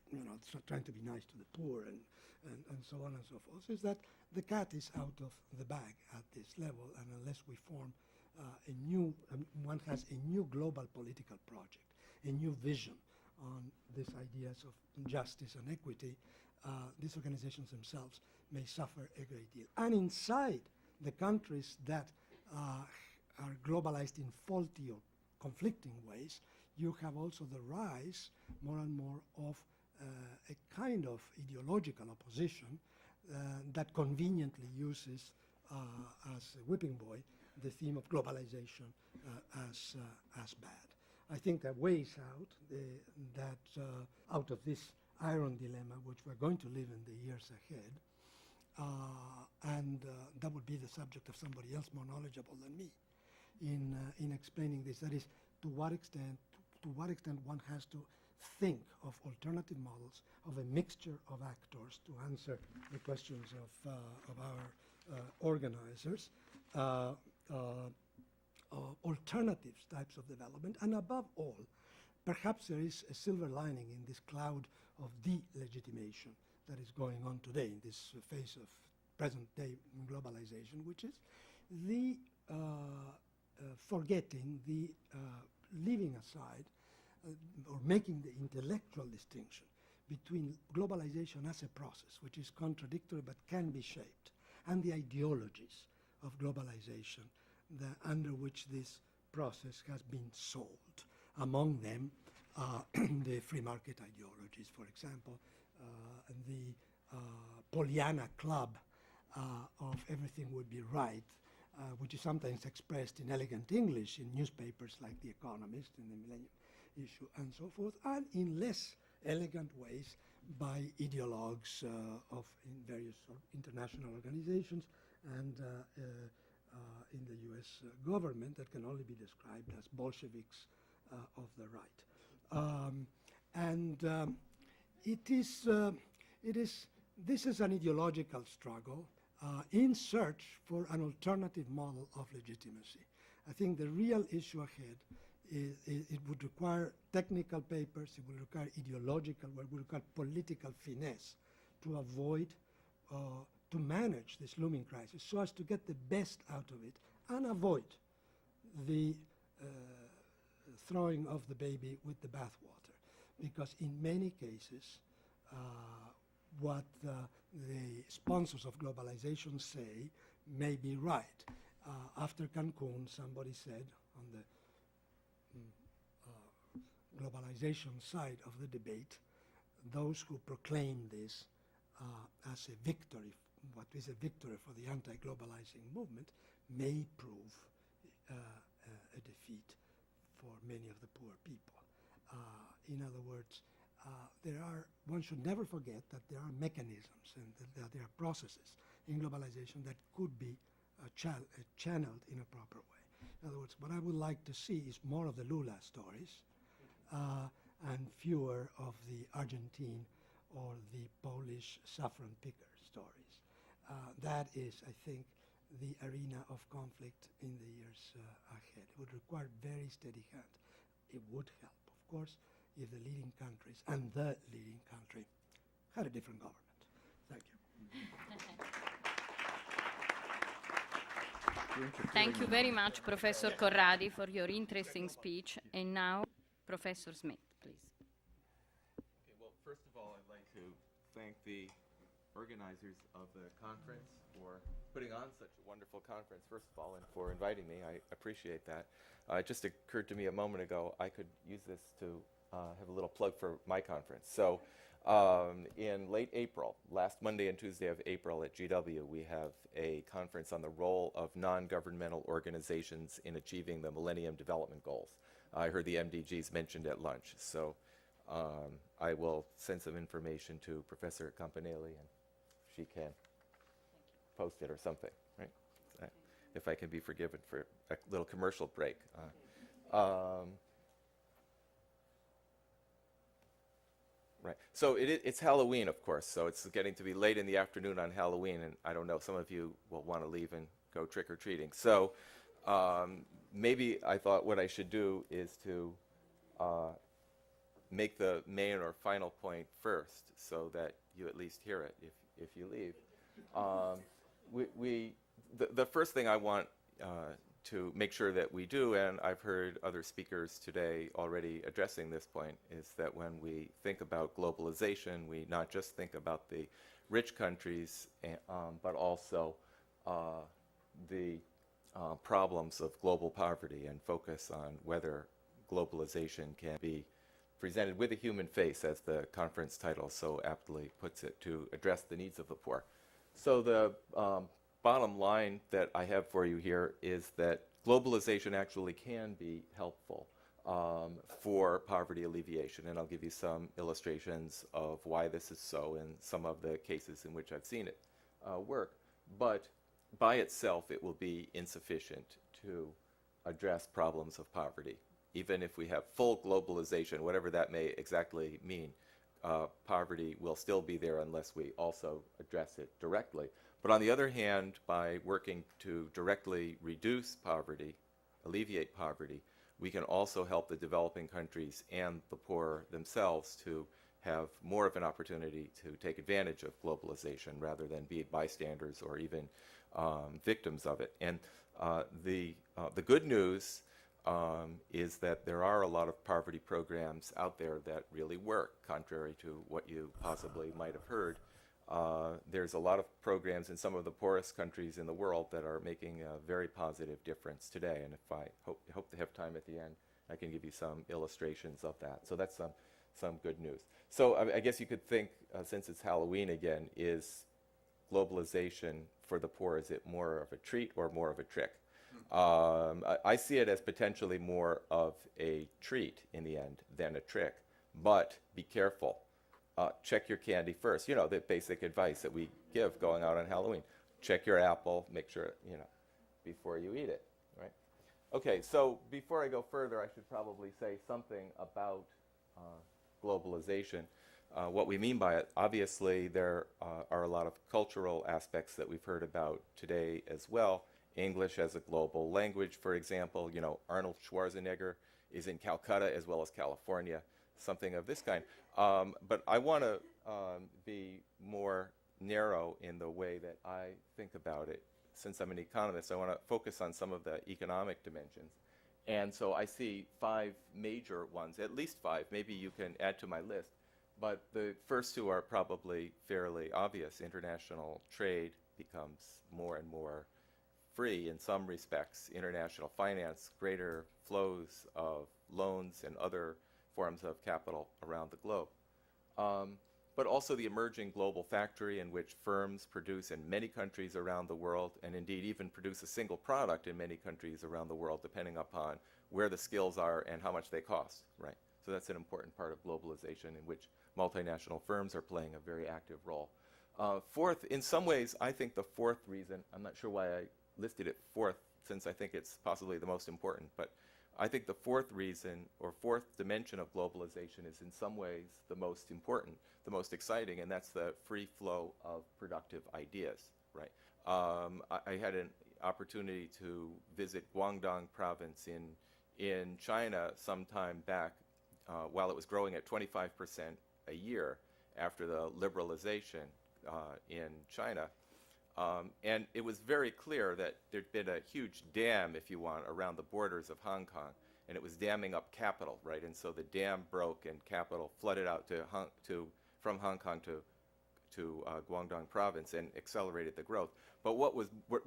trying to be nice to the poor and so on and so forth. It's that the cat is out of the bag at this level, and unless we form one has a new global political project, a new vision on these ideas of justice and equity, these organizations themselves may suffer a great deal. And inside the countries that are globalized in faulty or conflicting ways, you have also the rise more and more of a kind of ideological opposition that conveniently uses as a whipping boy the theme of globalization as bad. I think that weighs out out of this iron dilemma which we're going to live in the years ahead, and that would be the subject of somebody else more knowledgeable than me in explaining this. That is, to what extent one has to think of alternative models, of a mixture of actors, to answer the questions of our organizers, alternatives types of development, and above all, perhaps there is a silver lining in this cloud of delegitimation that is going on today in this phase of present-day globalization, which is the forgetting, the leaving aside, or making the intellectual distinction between globalization as a process, which is contradictory but can be shaped, and the ideologies of globalization under which this process has been sold. Among them, the free market ideologies, for example, the Pollyanna club of everything would be right, which is sometimes expressed in elegant English in newspapers like The Economist in the Millennium issue and so forth, and in less elegant ways by ideologues of various international organizations and in the US government that can only be described as Bolsheviks of the right. This is an ideological struggle in search for an alternative model of legitimacy. I think the real issue ahead is it would require technical papers, it would require ideological, it would require political finesse to avoid, to manage this looming crisis so as to get the best out of it and avoid the throwing of the baby with the bathwater. Because in many cases, what the sponsors of globalization say may be right. After Cancun, somebody said on the globalization side of the debate, those who proclaim this as a victory, what is a victory for the anti-globalizing movement, may prove a defeat for many of the poor people. In other words, one should never forget that there are mechanisms and that there are processes in globalization that could be channeled in a proper way. In other words, what I would like to see is more of the Lula stories and fewer of the Argentine or the Polish saffron picker stories. That is, I think, the arena of conflict in the years ahead. It would require very steady hand. It would help, of course, if the leading countries and the leading country had a different government. Thank you. Thank you very much, Professor Corradi, for your interesting speech. And now, Professor Smith, please. Okay, well, first of all, I'd like to thank the organizers of the conference for putting on such a wonderful conference, first of all, and for inviting me. I appreciate that. It just occurred to me a moment ago I could use this to have a little plug for my conference. So in late April, last Monday and Tuesday of April at GW, we have a conference on the role of non-governmental organizations in achieving the Millennium Development Goals. I heard the MDGs mentioned at lunch, so I will send some information to Professor Campanelli, and she can post it or something, right? If I can be forgiven for a little commercial break. Right. So it's Halloween, of course, so it's getting to be late in the afternoon on Halloween, and I don't know, some of you will want to leave and go trick-or-treating. So maybe I thought what I should do is to make the main or final point first so that you at least hear it if you leave. The first thing I want to make sure that we do, and I've heard other speakers today already addressing this point, is that when we think about globalization, we not just think about the rich countries, but also the problems of global poverty, and focus on whether globalization can be presented with a human face, as the conference title so aptly puts it, to address the needs of the poor. So the bottom line that I have for you here is that globalization actually can be helpful for poverty alleviation, and I'll give you some illustrations of why this is so in some of the cases in which I've seen it work. But by itself, it will be insufficient to address problems of poverty. Even if we have full globalization, whatever that may exactly mean, poverty will still be there unless we also address it directly. But on the other hand, by working to directly reduce poverty, alleviate poverty, we can also help the developing countries and the poor themselves to have more of an opportunity to take advantage of globalization rather than be bystanders or even victims of it. And the good news is that there are a lot of poverty programs out there that really work, contrary to what you possibly might have heard. There's a lot of programs in some of the poorest countries in the world that are making a very positive difference today, and if I hope to have time at the end, I can give you some illustrations of that. So that's some good news. So I guess you could think, since it's Halloween again, is globalization for the poor, is it more of a treat or more of a trick? I see it as potentially more of a treat in the end than a trick, but be careful. Check your candy first. You know, the basic advice that we give going out on Halloween. Check your apple, make sure, before you eat it, right? Okay, so before I go further, I should probably say something about globalization, what we mean by it. Obviously, there are a lot of cultural aspects that we've heard about today as well. English as a global language, for example. Arnold Schwarzenegger is in Calcutta as well as California, something of this kind. But I want to be more narrow in the way that I think about it. Since I'm an economist, I want to focus on some of the economic dimensions. And so I see 5 major ones, at least 5. Maybe you can add to my list. But the first 2 are probably fairly obvious. International trade becomes more and more free in some respects. International finance, greater flows of loans and other forms of capital around the globe. but also the emerging global factory in which firms produce in many countries around the world, and indeed even produce a single product in many countries around the world, depending upon where the skills are and how much they cost, right? So that's an important part of globalization in which multinational firms are playing a very active role. Fourth, in some ways, I think the fourth reason, I'm not sure why I listed it fourth, since I think it's possibly the most important, but I think the fourth reason or fourth dimension of globalization is in some ways the most important, the most exciting, and that's the free flow of productive ideas, right? I had an opportunity to visit Guangdong province in China some time back while it was growing at 25% a year after the liberalization in China. And it was very clear that there'd been a huge dam, if you want, around the borders of Hong Kong, and it was damming up capital, right? And so the dam broke and capital flooded out from Hong Kong to Guangdong province and accelerated the growth. But what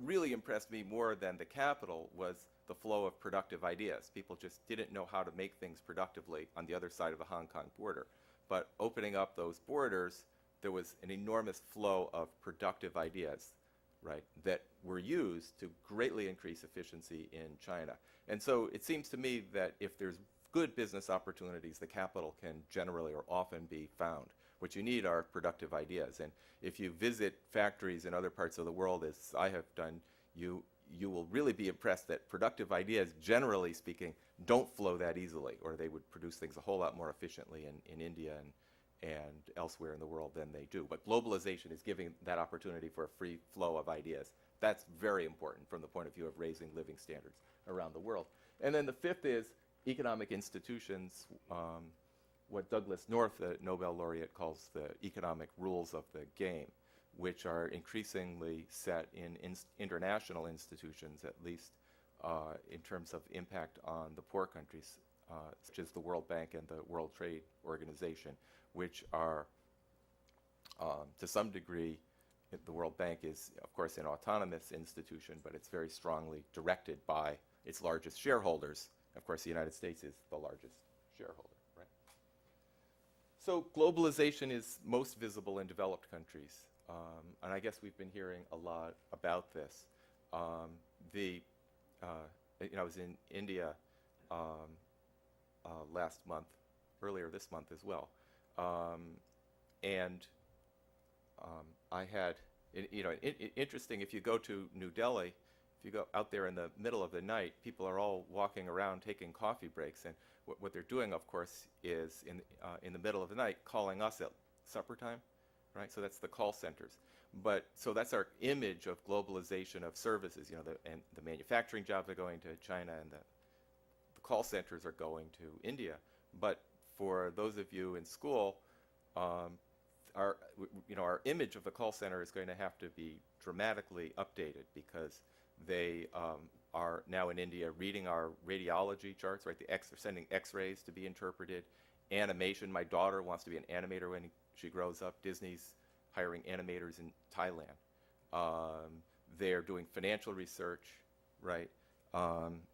really impressed me more than the capital was the flow of productive ideas. People just didn't know how to make things productively on the other side of the Hong Kong border. But opening up those borders, there was an enormous flow of productive ideas, right, that were used to greatly increase efficiency in China. And so it seems to me that if there's good business opportunities, the capital can generally or often be found. What you need are productive ideas. And if you visit factories in other parts of the world, as I have done, you will really be impressed that productive ideas, generally speaking, don't flow that easily, or they would produce things a whole lot more efficiently in India and elsewhere in the world than they do. But globalization is giving that opportunity for a free flow of ideas. That's very important from the point of view of raising living standards around the world. And then the fifth is economic institutions, what Douglas North, the Nobel laureate, calls the economic rules of the game, which are increasingly set in international institutions, at least in terms of impact on the poor countries, such as the World Bank and the World Trade Organization, which are, to some degree, the World Bank is, of course, an autonomous institution, but it's very strongly directed by its largest shareholders. Of course, the United States is the largest shareholder, right? So globalization is most visible in developed countries, and I guess we've been hearing a lot about this. I was in India last month, earlier this month as well. I had, interesting, if you go to New Delhi, if you go out there in the middle of the night, people are all walking around taking coffee breaks. And what they're doing, of course, is in the middle of the night calling us at supper time, right? So that's the call centers. So that's our image of globalization of services, and the manufacturing jobs are going to China and the call centers are going to India. But for those of you in school, our image of the call center is going to have to be dramatically updated because they are now in India reading our radiology charts, right? They're sending X-rays to be interpreted. Animation. My daughter wants to be an animator when she grows up. Disney's hiring animators in Thailand. They're doing financial research, right?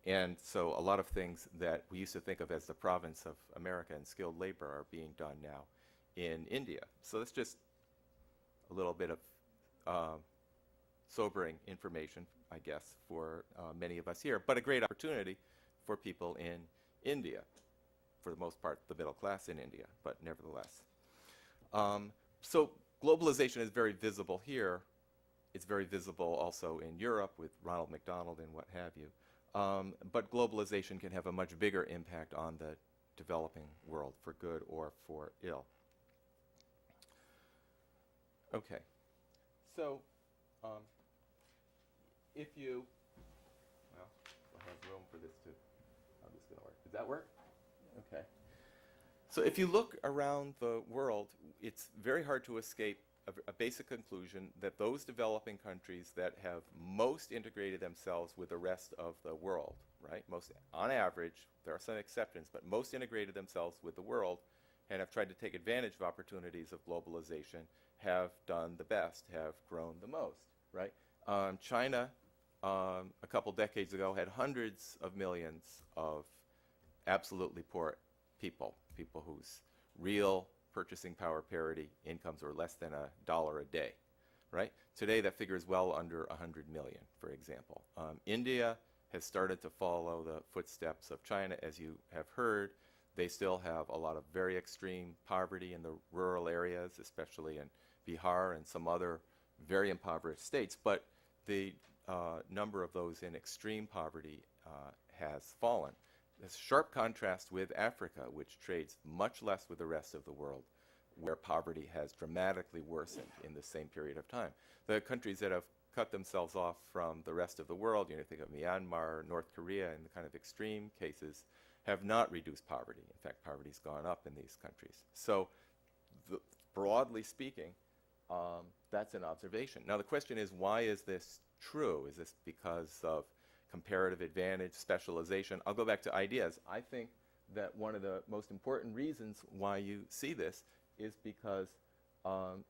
And so a lot of things that we used to think of as the province of America and skilled labor are being done now in India. So that's just a little bit of sobering information, I guess, for many of us here, but a great opportunity for people in India, for the most part, the middle class in India, but nevertheless. So globalization is very visible here. It's very visible also in Europe with Ronald McDonald and what have you. But globalization can have a much bigger impact on the developing world, for good or for ill. Okay, so if you, well, I have room for this too. How is this going to work? Does that work? Okay. So if you look around the world, it's very hard to escape a basic conclusion that those developing countries that have most integrated themselves with the rest of the world, right? Most, on average, there are some exceptions, but most integrated themselves with the world and have tried to take advantage of opportunities of globalization have done the best, have grown the most, right? China, a couple decades ago, had hundreds of millions of absolutely poor people whose real purchasing power parity incomes were less than $1 a day, right? Today that figure is well under 100 million, for example. India has started to follow the footsteps of China, as you have heard. They still have a lot of very extreme poverty in the rural areas, especially in Bihar and some other very impoverished states, but the number of those in extreme poverty has fallen. This sharp contrast with Africa, which trades much less with the rest of the world, where poverty has dramatically worsened in the same period of time. The countries that have cut themselves off from the rest of the world, you know, think of Myanmar, North Korea, and the kind of extreme cases, have not reduced poverty. In fact, poverty's gone up in these countries. So, broadly speaking, that's an observation. Now, the question is, why is this true? Is this because of comparative advantage, specialization? I'll go back to ideas. I think that one of the most important reasons why you see this is because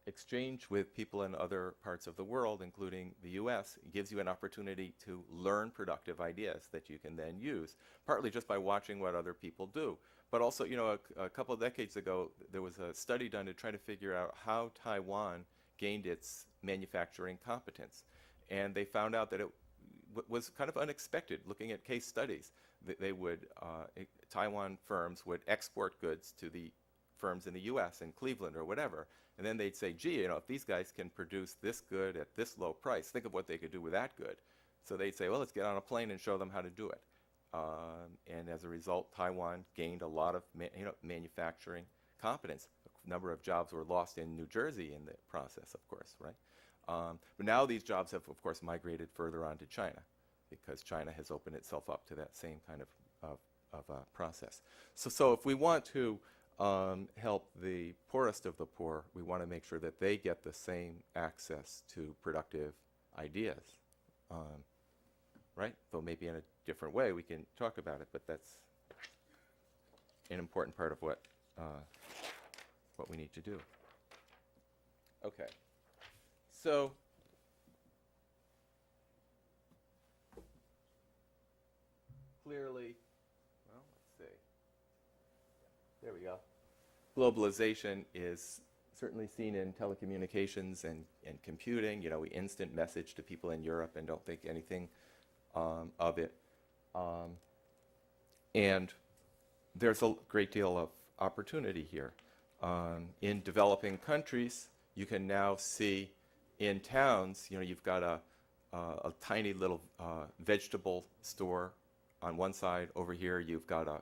exchange with people in other parts of the world, including the US, gives you an opportunity to learn productive ideas that you can then use, partly just by watching what other people do. But also, you know, a couple of decades ago, there was a study done to try to figure out how Taiwan gained its manufacturing competence. And they found out that it was kind of unexpected. Looking at case studies, they would, Taiwan firms would export goods to the firms in the US, in Cleveland or whatever, and then they'd say, gee, you know, if these guys can produce this good at this low price, think of what they could do with that good. So they'd say, well, let's get on a plane and show them how to do it. And as a result, Taiwan gained a lot of manufacturing competence. A number of jobs were lost in New Jersey in the process, of course, right? But now these jobs have, of course, migrated further on to China, because China has opened itself up to that same kind of process. So if we want to help the poorest of the poor, we want to make sure that they get the same access to productive ideas, right? Though maybe in a different way, we can talk about it, but that's an important part of what we need to do. Okay, so clearly, well, let's see. There we go. Globalization is certainly seen in telecommunications and computing. You know, we instant message to people in Europe and don't think anything of it. And there's a great deal of opportunity here. In developing countries, you can now see in towns, you know, you've got a tiny little vegetable store on one side. Over here, you've got a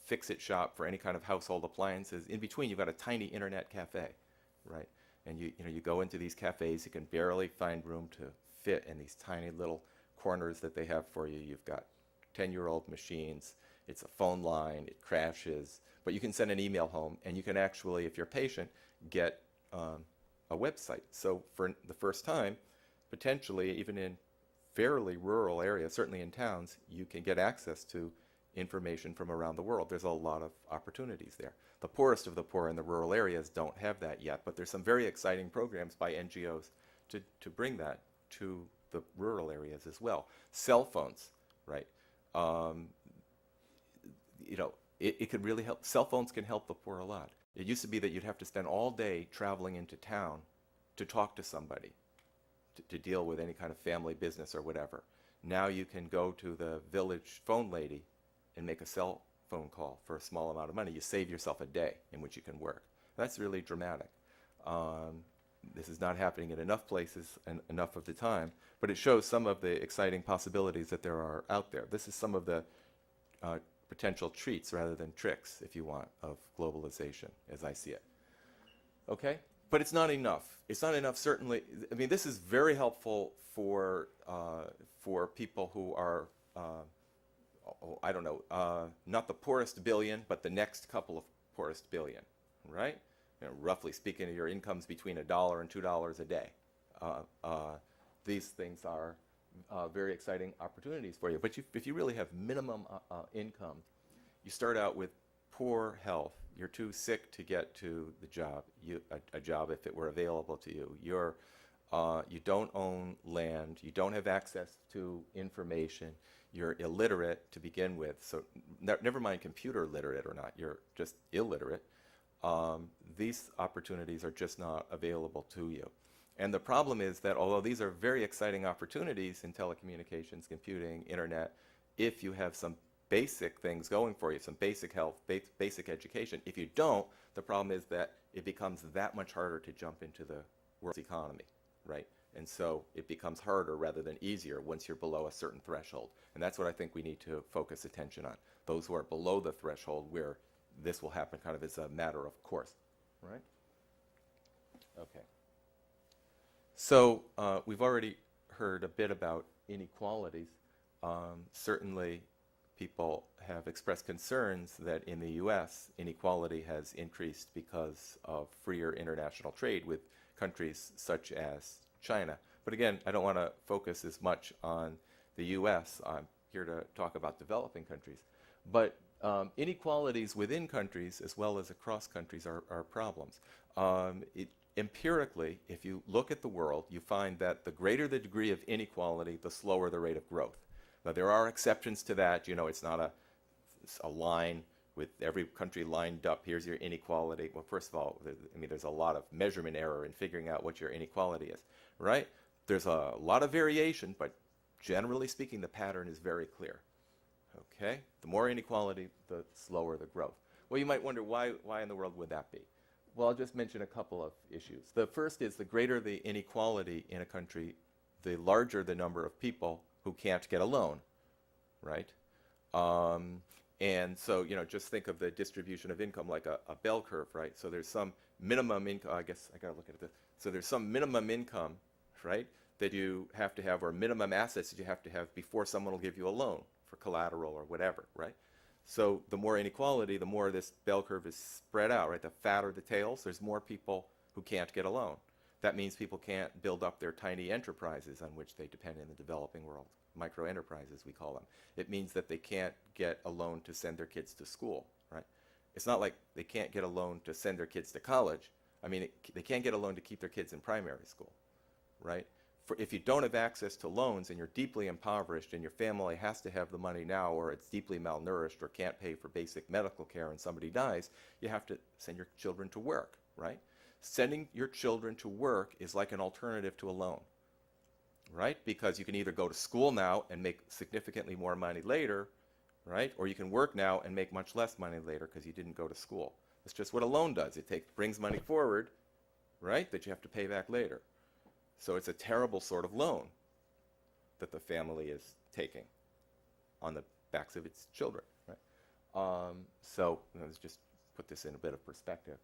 fix-it shop for any kind of household appliances. In between, you've got a tiny internet cafe, right? And you go into these cafes, you can barely find room to fit in these tiny little corners that they have for you. You've got 10-year-old machines. It's a phone line. It crashes. But you can send an email home, and you can actually, if you're patient, get a website. So for the first time, potentially, even in fairly rural areas, certainly in towns, you can get access to information from around the world. There's a lot of opportunities there. The poorest of the poor in the rural areas don't have that yet, but there's some very exciting programs by NGOs to bring that to the rural areas as well. Cell phones, right? You know, it could really help. Cell phones can help the poor a lot. It used to be that you'd have to spend all day traveling into town to talk to somebody, to deal with any kind of family business or whatever. Now you can go to the village phone lady and make a cell phone call for a small amount of money. You save yourself a day in which you can work. That's really dramatic. This is not happening in enough places and enough of the time, but it shows some of the exciting possibilities that there are out there. This is some of the potential treats rather than tricks, if you want, of globalization, as I see it. Okay? But it's not enough. It's not enough, certainly. I mean, this is very helpful for people who are I don't know, not the poorest billion, but the next couple of poorest billion, right? You know, roughly speaking, your income's between $1 and $2 a day. These things are very exciting opportunities for you. But if you really have minimum income, you start out with poor health. You're too sick to get to the job, a job if it were available to you. You don't own land. You don't have access to information. You're illiterate to begin with, so never mind computer literate or not, you're just illiterate. these opportunities are just not available to you. And the problem is that although these are very exciting opportunities in telecommunications, computing, internet, if you have some basic things going for you, some basic health, basic education, if you don't, the problem is that it becomes that much harder to jump into the world's economy, right? And so it becomes harder rather than easier once you're below a certain threshold. And that's what I think we need to focus attention on. Those who are below the threshold where this will happen kind of as a matter of course, right? Okay. So we've already heard a bit about inequalities. Certainly people have expressed concerns that in the US inequality has increased because of freer international trade with countries such as China. But again, I don't want to focus as much on the US. I'm here to talk about developing countries. But inequalities within countries as well as across countries are problems. Empirically, if you look at the world, you find that the greater the degree of inequality, the slower the rate of growth. Now, there are exceptions to that. You know, it's not a line with every country lined up. Here's your inequality. Well, first of all, there's a lot of measurement error in figuring out what your inequality is, right? There's a lot of variation, but generally speaking, the pattern is very clear. Okay? The more inequality, the slower the growth. Well, you might wonder why in the world would that be? Well, I'll just mention a couple of issues. The first is the greater the inequality in a country, the larger the number of people who can't get a loan, right? And so, you know, just think of the distribution of income like a bell curve, right? So there's some minimum income, I guess I gotta look at this. So there's some minimum income, right, that you have to have, or minimum assets that you have to have before someone will give you a loan for collateral or whatever, right? So the more inequality, the more this bell curve is spread out, right? The fatter the tails, there's more people who can't get a loan. That means people can't build up their tiny enterprises on which they depend in the developing world, micro enterprises we call them. It means that they can't get a loan to send their kids to school, right? It's not like they can't get a loan to send their kids to college. I mean, they can't get a loan to keep their kids in primary school, right? If you don't have access to loans and you're deeply impoverished and your family has to have the money now, or it's deeply malnourished or can't pay for basic medical care and somebody dies, you have to send your children to work, right? Sending your children to work is like an alternative to a loan, right? Because you can either go to school now and make significantly more money later, right? Or you can work now and make much less money later because you didn't go to school. That's just what a loan does. It brings money forward, right, that you have to pay back later. So it's a terrible sort of loan that the family is taking on the backs of its children, right? So let's just put this in a bit of perspective.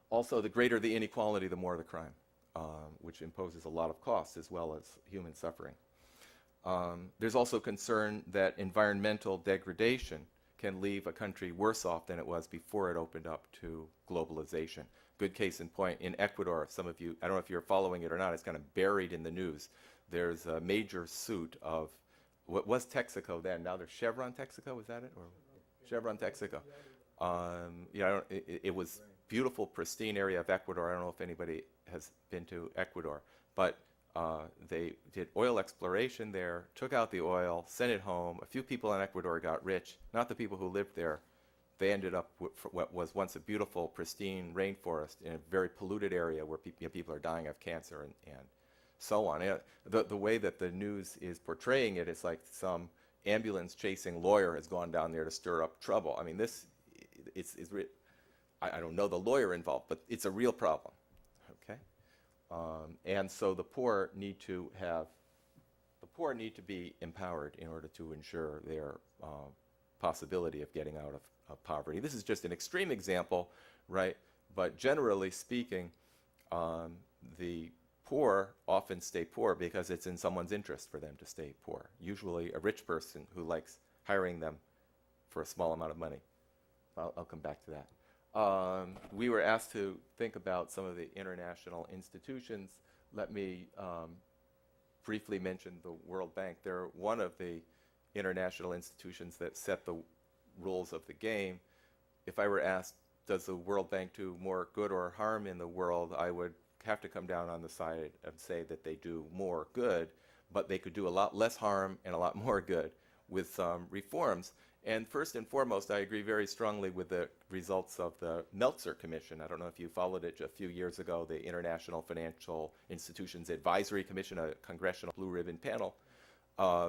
Also, the greater the inequality, the more the crime, which imposes a lot of costs as well as human suffering. There's also concern that environmental degradation can leave a country worse off than it was before it opened up to globalization. Good case in point, in Ecuador, some of you, I don't know if you're following it or not, it's kind of buried in the news. There's a major suit of what was Texaco then, now there's Chevron Texaco, was that it? Or Chevron Texaco. It was beautiful, pristine area of Ecuador. I don't know if anybody has been to Ecuador, but they did oil exploration there, took out the oil, sent it home. A few people in Ecuador got rich, not the people who lived there. They ended up with what was once a beautiful, pristine rainforest in a very polluted area where people are dying of cancer and so on. The way that the news is portraying it, it's like some ambulance-chasing lawyer has gone down there to stir up trouble. I mean, I don't know the lawyer involved, but it's a real problem, okay? And so the poor need to be empowered in order to ensure their possibility of getting out of poverty. This is just an extreme example, right? But generally speaking, the poor often stay poor because it's in someone's interest for them to stay poor. Usually a rich person who likes hiring them for a small amount of money. I'll come back to that. We were asked to think about some of the international institutions. Let me briefly mention the World Bank. They're one of the international institutions that set the rules of the game. If I were asked, does the World Bank do more good or harm in the world, I would have to come down on the side and say that they do more good, but they could do a lot less harm and a lot more good. with some reforms. And first and foremost, I agree very strongly with the results of the Meltzer Commission. I don't know if you followed it a few years ago, the International Financial Institutions Advisory Commission, a congressional blue ribbon panel,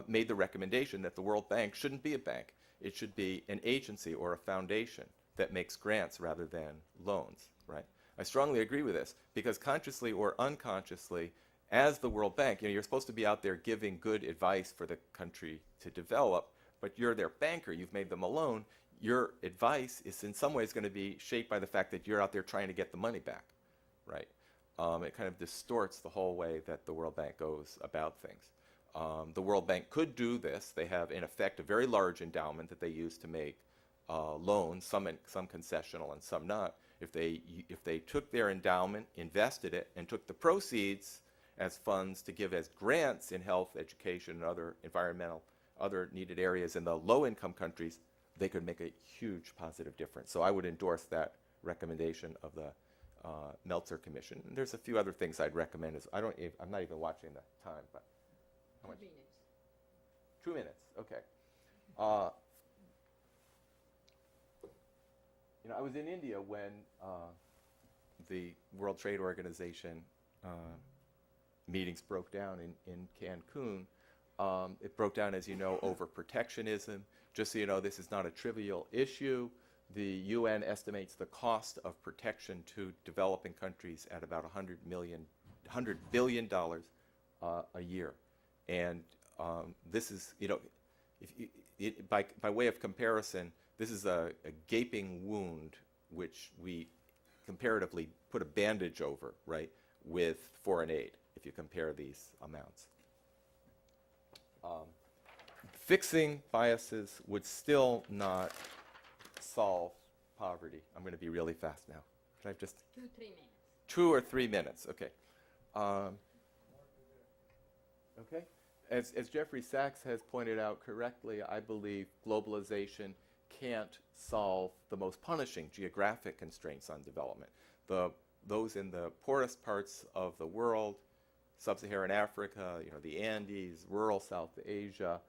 made the recommendation that the World Bank shouldn't be a bank. It should be an agency or a foundation that makes grants rather than loans, right? I strongly agree with this because consciously or unconsciously, as the World Bank, you're supposed to be out there giving good advice for the country to develop, but you're their banker, you've made them a loan. Your advice is in some ways going to be shaped by the fact that you're out there trying to get the money back, right? It kind of distorts the whole way that the World Bank goes about things. The World Bank could do this. They have, in effect, a very large endowment that they use to make loans, some concessional and some not. If they took their endowment, invested it, and took the proceeds as funds to give as grants in health, education, and other environmental, other needed areas in the low-income countries, they could make a huge positive difference. So I would endorse that recommendation of the Meltzer Commission. And there's a few other things I'd recommend. I'm not even watching the time, but how much? 2 minutes. Okay. I was in India when the World Trade Organization meetings broke down in Cancun. It broke down, as you know, over protectionism. Just so you know, this is not a trivial issue. The UN estimates the cost of protection to developing countries at about $100 billion a year. And this is, by way of comparison, this is a gaping wound which we comparatively put a bandage over, right, with foreign aid, if you compare these amounts. Fixing biases would still not solve poverty. I'm going to be really fast now. Can I just? 2-3 minutes. 2 or 3 minutes, okay. Okay. As Jeffrey Sachs has pointed out correctly, I believe globalization can't solve the most punishing geographic constraints on development. Those in the poorest parts of the world, sub-Saharan Africa, the Andes, rural South Asia,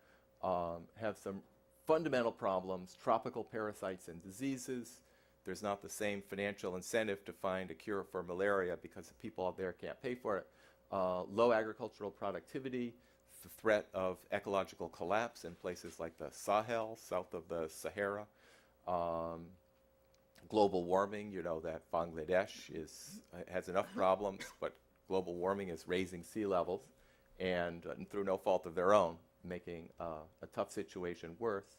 have some fundamental problems, tropical parasites and diseases. There's not the same financial incentive to find a cure for malaria because the people out there can't pay for it. Low agricultural productivity, the threat of ecological collapse in places like the Sahel, south of the Sahara. Global warming, that Bangladesh has enough problems, but global warming is raising sea levels, and through no fault of their own, making a tough situation worse.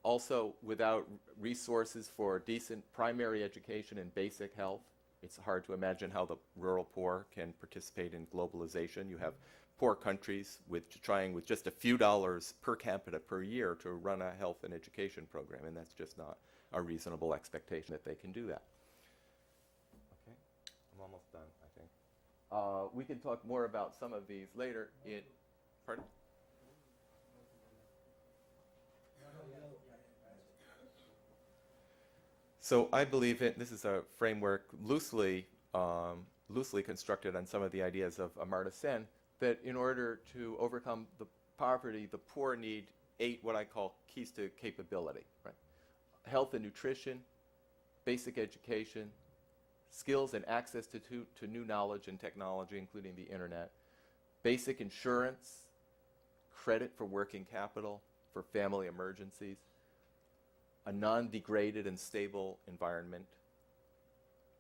Also, without resources for decent primary education and basic health, it's hard to imagine how the rural poor can participate in globalization. You have poor countries trying with just a few dollars per capita per year to run a health and education program, and that's just not a reasonable expectation that they can do that. Okay, I'm almost done, I think. We can talk more about some of these later in, pardon? So I believe this is a framework loosely constructed on some of the ideas of Amartya Sen, that in order to overcome the poverty, the poor need 8 what I call keys to capability, right? Health and nutrition, basic education, skills and access to new knowledge and technology, including the internet, basic insurance, credit for working capital, for family emergencies, a non-degraded and stable environment,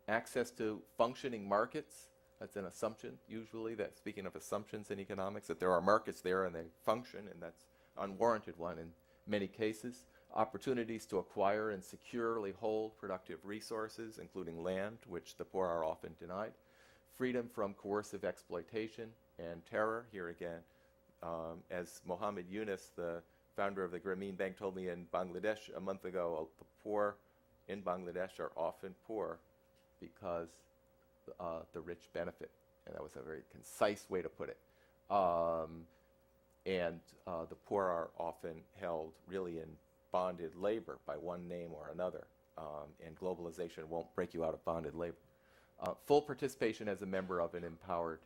access to functioning markets. That's an assumption, usually, that speaking of assumptions in economics, that there are markets there and they function, and that's an unwarranted one in many cases. Opportunities to acquire and securely hold productive resources, including land, which the poor are often denied. Freedom from coercive exploitation and terror. Here again, as Mohammed Yunus, the founder of the Grameen Bank, told me in Bangladesh a month ago, the poor in Bangladesh are often poor because the rich benefit. And that was a very concise way to put it. And the poor are often held really in bonded labor by one name or another. And globalization won't break you out of bonded labor. Full participation as a member of an empowered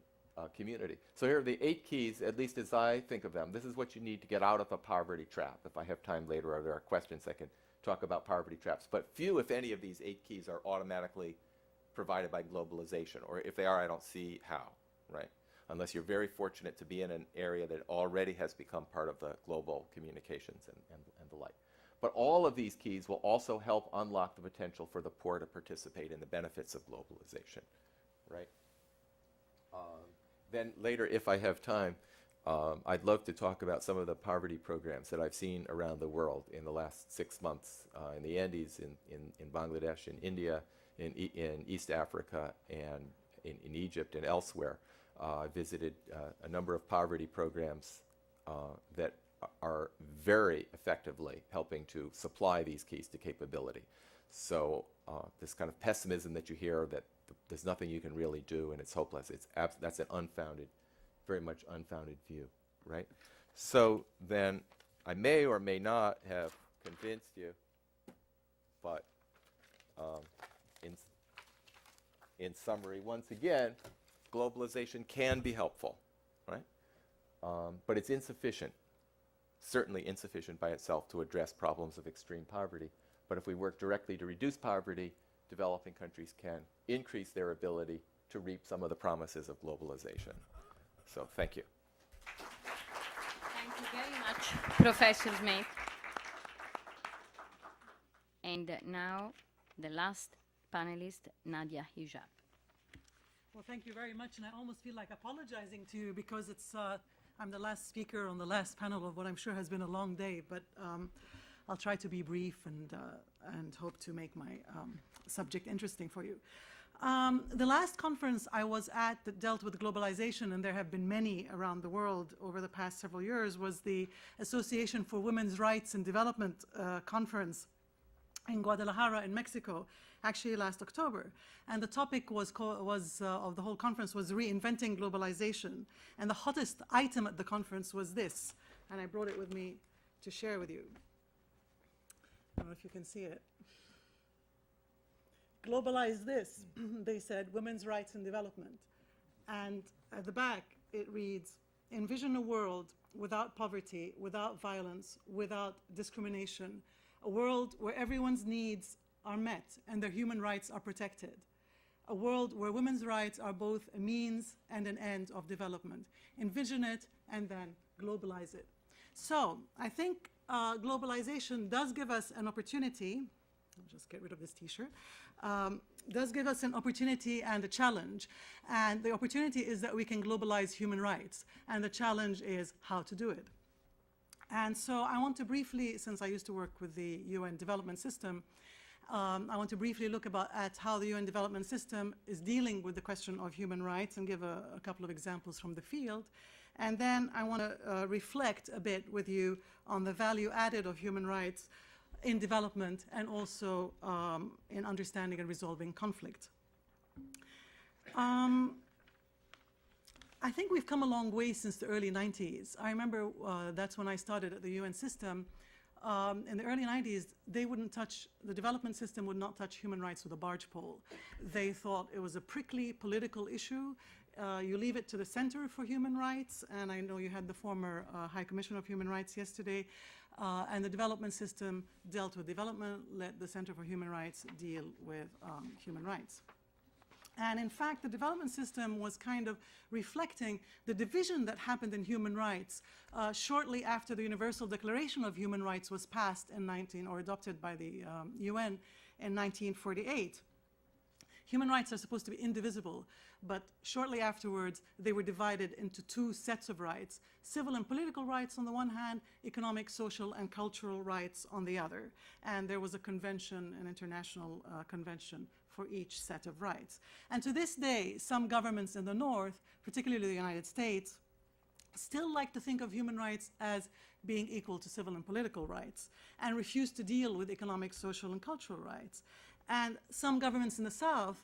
community. So here are the 8 keys, at least as I think of them. This is what you need to get out of a poverty trap. If I have time later or there are questions, I can talk about poverty traps. But few, if any, of these 8 keys are automatically provided by globalization, or if they are, I don't see how, right? Unless you're very fortunate to be in an area that already has become part of the global communications and the like. But all of these keys will also help unlock the potential for the poor to participate in the benefits of globalization, right? Then later, if I have time, I'd love to talk about some of the poverty programs that I've seen around the world in the last 6 months, in the Andes, in Bangladesh, in India, in East Africa, and in Egypt and elsewhere. I visited a number of poverty programs that are very effectively helping to supply these keys to capability. So this kind of pessimism that you hear that there's nothing you can really do and it's hopeless, that's an unfounded, very much unfounded view, right? So then I may or may not have convinced you, but in summary, once again, globalization can be helpful, right? But it's insufficient, certainly insufficient by itself to address problems of extreme poverty. But if we work directly to reduce poverty, developing countries can increase their ability to reap some of the promises of globalization. So thank you. Thank you very much, Professor Smith. And now, the last panelist, Nadia Hijab. Well, thank you very much, and I almost feel like apologizing to you because it's I'm the last speaker on the last panel of what I'm sure has been a long day, but I'll try to be brief and hope to make my subject interesting for you. The last conference I was at that dealt with globalization, and there have been many around the world over the past several years, was the Association for Women's Rights and Development conference in Guadalajara in Mexico, actually last October. And the topic of the whole conference was reinventing globalization. And the hottest item at the conference was this, and I brought it with me to share with you. I don't know if you can see it. Globalize this, they said, women's rights and development. And at the back, it reads, envision a world without poverty, without violence, without discrimination, a world where everyone's needs are met and their human rights are protected, a world where women's rights are both a means and an end of development. Envision it and then globalize it. So I think globalization does give us an opportunity. I'll just get rid of this t-shirt. Does give us an opportunity and a challenge. And the opportunity is that we can globalize human rights. And the challenge is how to do it. And so I want to briefly, since I used to work with the UN development system, I want to briefly look at how the UN development system is dealing with the question of human rights and give a couple of examples from the field. And then I want to reflect a bit with you on the value added of human rights in development and also in understanding and resolving conflict. I think we've come a long way since the early 90s. I remember that's when I started at the UN system. In the early 90s, they wouldn't touch, the development system would not touch human rights with a barge pole. They thought it was a prickly political issue. You leave it to the Center for Human Rights, and I know you had the former High Commissioner of Human Rights yesterday, and the development system dealt with development, let the Center for Human Rights deal with human rights. And in fact, the development system was kind of reflecting the division that happened in human rights shortly after the Universal Declaration of Human Rights was passed in or adopted by the UN in 1948. Human rights are supposed to be indivisible, but shortly afterwards, they were divided into 2 sets of rights: civil and political rights on the one hand, economic, social, and cultural rights on the other. And there was a convention, an international convention for each set of rights. And to this day, some governments in the North, particularly the United States, still like to think of human rights as being equal to civil and political rights and refuse to deal with economic, social, and cultural rights. And some governments in the South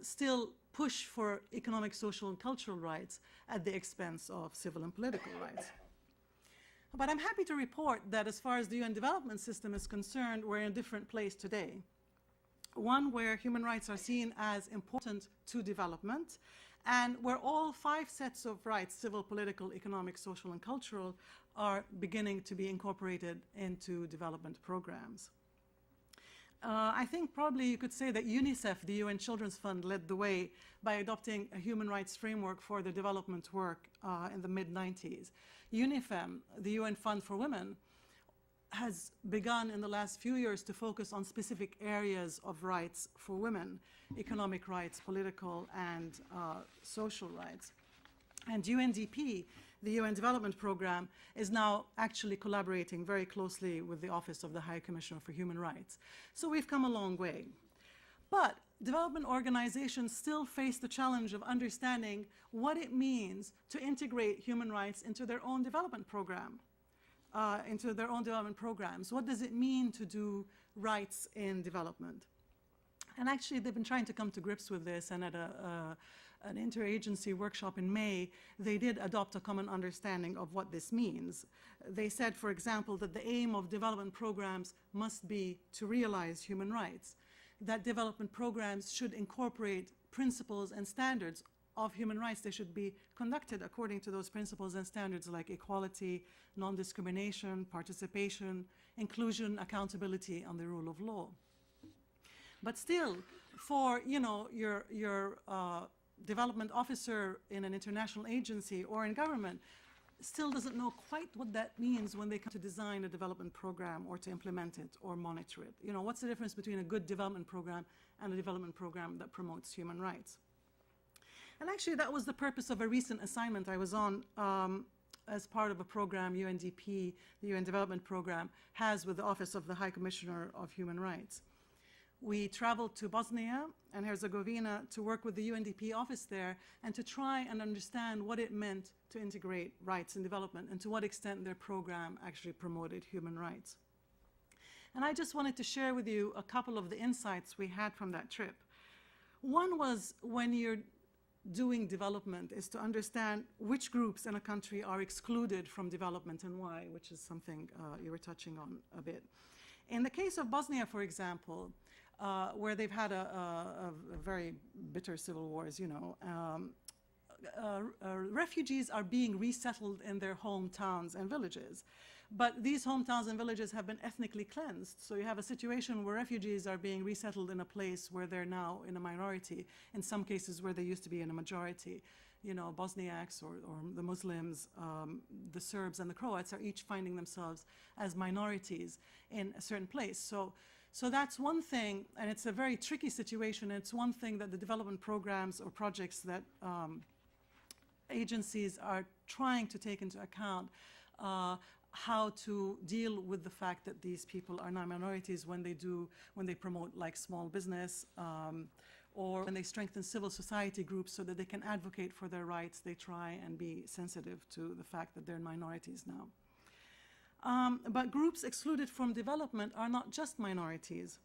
still push for economic, social, and cultural rights at the expense of civil and political rights. But I'm happy to report that as far as the UN development system is concerned, we're in a different place today. One where human rights are seen as important to development and where all 5 sets of rights, civil, political, economic, social, and cultural, are beginning to be incorporated into development programs. I think probably you could say that UNICEF, the UN Children's Fund, led the way by adopting a human rights framework for the development work in the mid-90s. UNIFEM, the UN Fund for Women, has begun in the last few years to focus on specific areas of rights for women, economic rights, political, and social rights. And UNDP, the UN Development Programme, is now actually collaborating very closely with the Office of the High Commissioner for Human Rights. So we've come a long way. But development organizations still face the challenge of understanding what it means to integrate human rights into their own development program, What does it mean to do rights in development? And actually, they've been trying to come to grips with this, and at an interagency workshop in May, they did adopt a common understanding of what this means. They said, for example, that the aim of development programs must be to realize human rights, that development programs should incorporate principles and standards of human rights. They should be conducted according to those principles and standards like equality, non-discrimination, participation, inclusion, accountability, and the rule of law. But still, for your development officer in an international agency or in government still doesn't know quite what that means when they come to design a development program or to implement it or monitor it. What's the difference between a good development program and a development program that promotes human rights? And actually, that was the purpose of a recent assignment I was on as part of a program UNDP, the UN Development Program, has with the Office of the High Commissioner of Human Rights. We traveled to Bosnia and Herzegovina to work with the UNDP office there and to try and understand what it meant to integrate rights in development and to what extent their program actually promoted human rights. And I just wanted to share with you a couple of the insights we had from that trip. One was, when you're doing development, is to understand which groups in a country are excluded from development and why, which is something you were touching on a bit. In the case of Bosnia, for example, where they've had a very bitter civil war, as you know, refugees are being resettled in their hometowns and villages. But these hometowns and villages have been ethnically cleansed. So you have a situation where refugees are being resettled in a place where they're now in a minority, in some cases where they used to be in a majority. Bosniaks or the Muslims, the Serbs and the Croats are each finding themselves as minorities in a certain place. So that's one thing, and it's a very tricky situation. It's one thing that the development programs or projects that agencies are trying to take into account, how to deal with the fact that these people are now minorities when they promote like small business, or when they strengthen civil society groups so that they can advocate for their rights. They try and be sensitive to the fact that they're minorities now. But groups excluded from development are not just minorities.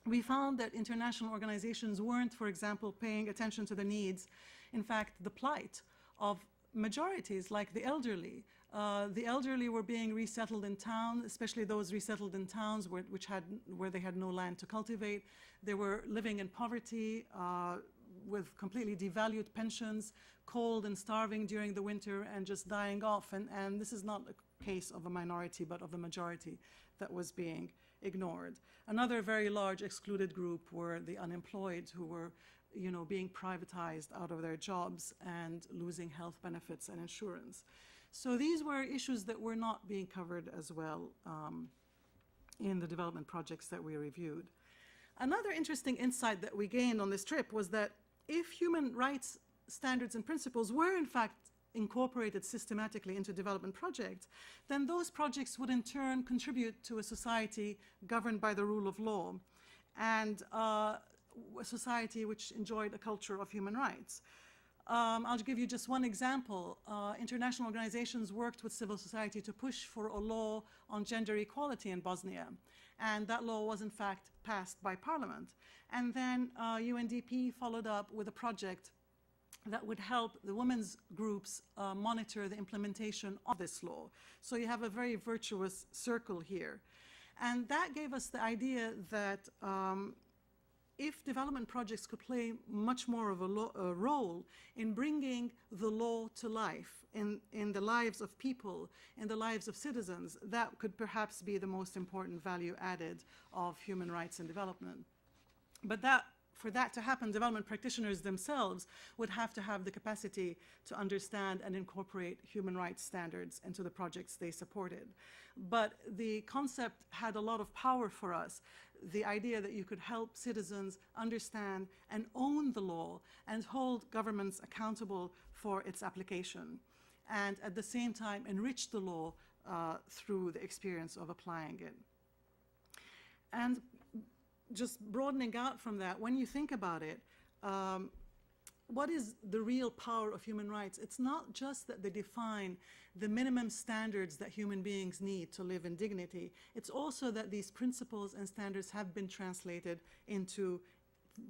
We found that international organizations weren't, for example, paying attention to the needs, in fact, the plight of majorities like the elderly. The elderly were being resettled in town, especially those resettled in towns where they had no land to cultivate. They were living in poverty with completely devalued pensions, cold and starving during the winter and just dying off. And this is not a case of a minority, but of the majority that was being ignored. Another very large excluded group were the unemployed, who were being privatized out of their jobs and losing health benefits and insurance. So these were issues that were not being covered as well in the development projects that we reviewed. Another interesting insight that we gained on this trip was that if human rights standards and principles were in fact incorporated systematically into development projects, then those projects would in turn contribute to a society governed by the rule of law and a society which enjoyed a culture of human rights. I'll give you just one example. International organizations worked with civil society to push for a law on gender equality in Bosnia. And that law was in fact passed by parliament. And then UNDP followed up with a project that would help the women's groups monitor the implementation of this law. So you have a very virtuous circle here. And that gave us the idea that if development projects could play much more of a role in bringing the law to life in the lives of people, in the lives of citizens, that could perhaps be the most important value added of human rights and development. But for that to happen, development practitioners themselves would have to have the capacity to understand and incorporate human rights standards into the projects they supported. But the concept had a lot of power for us. The idea that you could help citizens understand and own the law and hold governments accountable for its application, and at the same time enrich the law through the experience of applying it. And just broadening out from that, when you think about it, what is the real power of human rights? It's not just that they define the minimum standards that human beings need to live in dignity. It's also that these principles and standards have been translated into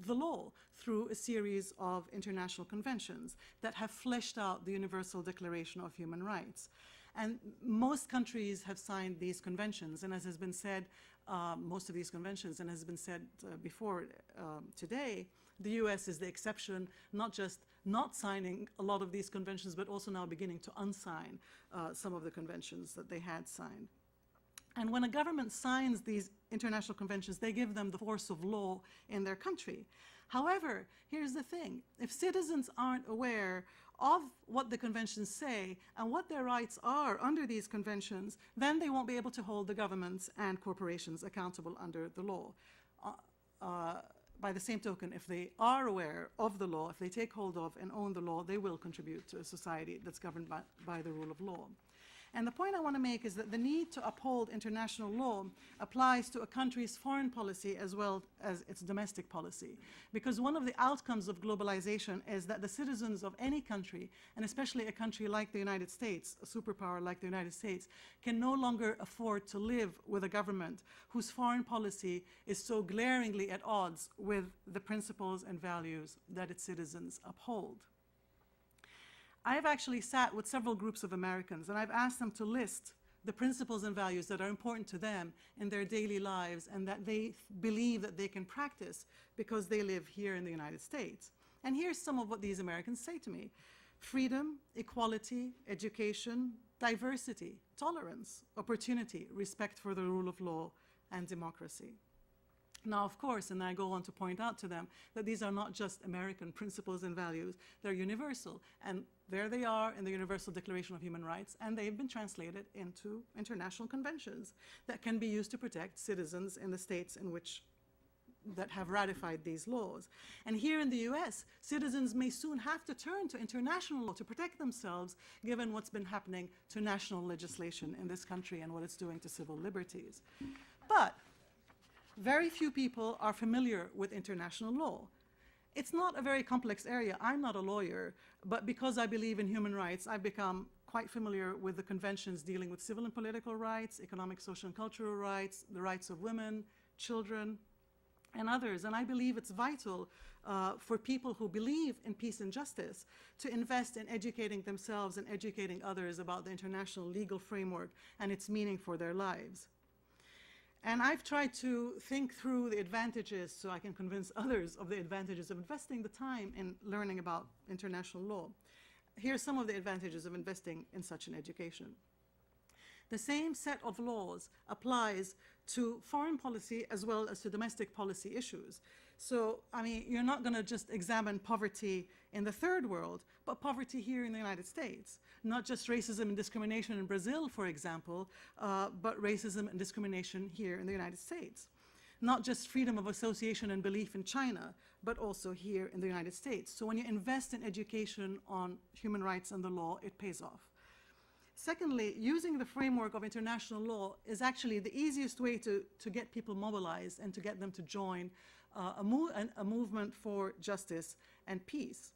the law through a series of international conventions that have fleshed out the Universal Declaration of Human Rights. And most countries have signed these conventions, and as has been said, most of these conventions, and has been said before today, the US is the exception, not just not signing a lot of these conventions, but also now beginning to unsign some of the conventions that they had signed. And when a government signs these international conventions, they give them the force of law in their country. However, here's the thing. If citizens aren't aware of what the conventions say and what their rights are under these conventions, then they won't be able to hold the governments and corporations accountable under the law. By the same token, if they are aware of the law, if they take hold of and own the law, they will contribute to a society that's governed by the rule of law. And the point I want to make is that the need to uphold international law applies to a country's foreign policy as well as its domestic policy. Because one of the outcomes of globalization is that the citizens of any country, and especially a country like the United States, a superpower like the United States, can no longer afford to live with a government whose foreign policy is so glaringly at odds with the principles and values that its citizens uphold. I've actually sat with several groups of Americans, and I've asked them to list the principles and values that are important to them in their daily lives and that they believe that they can practice because they live here in the United States. And here's some of what these Americans say to me: freedom, equality, education, diversity, tolerance, opportunity, respect for the rule of law, and democracy. Now, of course, and I go on to point out to them that these are not just American principles and values, they're universal. And there they are in the Universal Declaration of Human Rights, and they've been translated into international conventions that can be used to protect citizens in the states in which that have ratified these laws. And here in the US, citizens may soon have to turn to international law to protect themselves, given what's been happening to national legislation in this country and what it's doing to civil liberties. But very few people are familiar with international law. It's not a very complex area. I'm not a lawyer, but because I believe in human rights, I've become quite familiar with the conventions dealing with civil and political rights, economic, social, and cultural rights, the rights of women, children, and others. And I believe it's vital for people who believe in peace and justice to invest in educating themselves and educating others about the international legal framework and its meaning for their lives. And I've tried to think through the advantages so I can convince others of the advantages of investing the time in learning about international law. Here are some of the advantages of investing in such an education. The same set of laws applies to foreign policy as well as to domestic policy issues. So, I mean, you're not going to just examine poverty in the third world, but poverty here in the United States. Not just racism and discrimination in Brazil, for example, but racism and discrimination here in the United States. Not just freedom of association and belief in China, but also here in the United States. So when you invest in education on human rights and the law, it pays off. Secondly, using the framework of international law is actually the easiest way to get people mobilized and to get them to join a movement for justice and peace.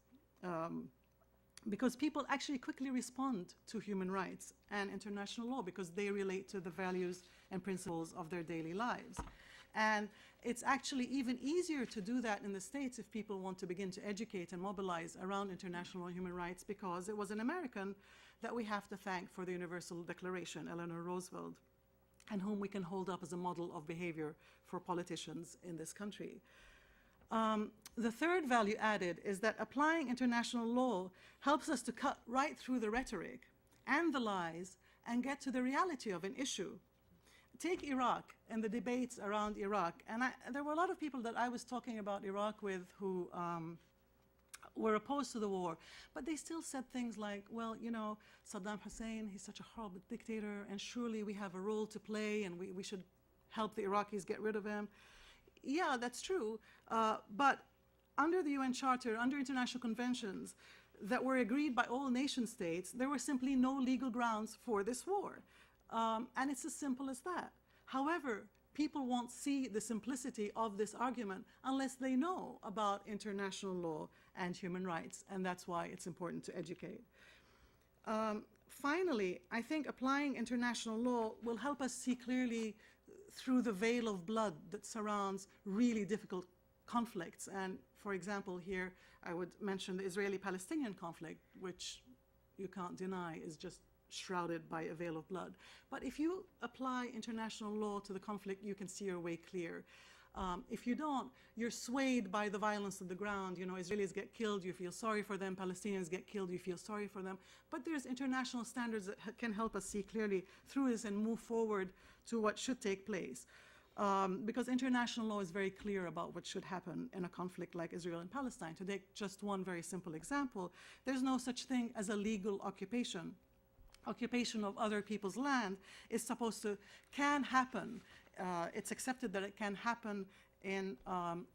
Because people actually quickly respond to human rights and international law because they relate to the values and principles of their daily lives. And it's actually even easier to do that in the States if people want to begin to educate and mobilize around international human rights, because it was an American that we have to thank for the Universal Declaration, Eleanor Roosevelt, and whom we can hold up as a model of behavior for politicians in this country. The third value added is that applying international law helps us to cut right through the rhetoric and the lies and get to the reality of an issue. Take Iraq and the debates around Iraq. And there were a lot of people that I was talking about Iraq with who were opposed to the war, but they still said things like, well, you know, Saddam Hussein, he's such a horrible dictator, and surely we have a role to play, and we should help the Iraqis get rid of him. Yeah, that's true, but under the UN Charter, under international conventions that were agreed by all nation states, there were simply no legal grounds for this war. And it's as simple as that. However, people won't see the simplicity of this argument unless they know about international law and human rights, and that's why it's important to educate. Finally, I think applying international law will help us see clearly through the veil of blood that surrounds really difficult conflicts. And for example, here I would mention the Israeli-Palestinian conflict, which you can't deny is just shrouded by a veil of blood. But if you apply international law to the conflict, you can see your way clear. If you don't, you're swayed by the violence of the ground. You know, Israelis get killed, you feel sorry for them. Palestinians get killed, you feel sorry for them. But there's international standards that can help us see clearly through this and move forward to what should take place. Because international law is very clear about what should happen in a conflict like Israel and Palestine. To take just one very simple example, there's no such thing as a legal occupation. Occupation of other people's land is supposed to, can happen. It's accepted that it can happen in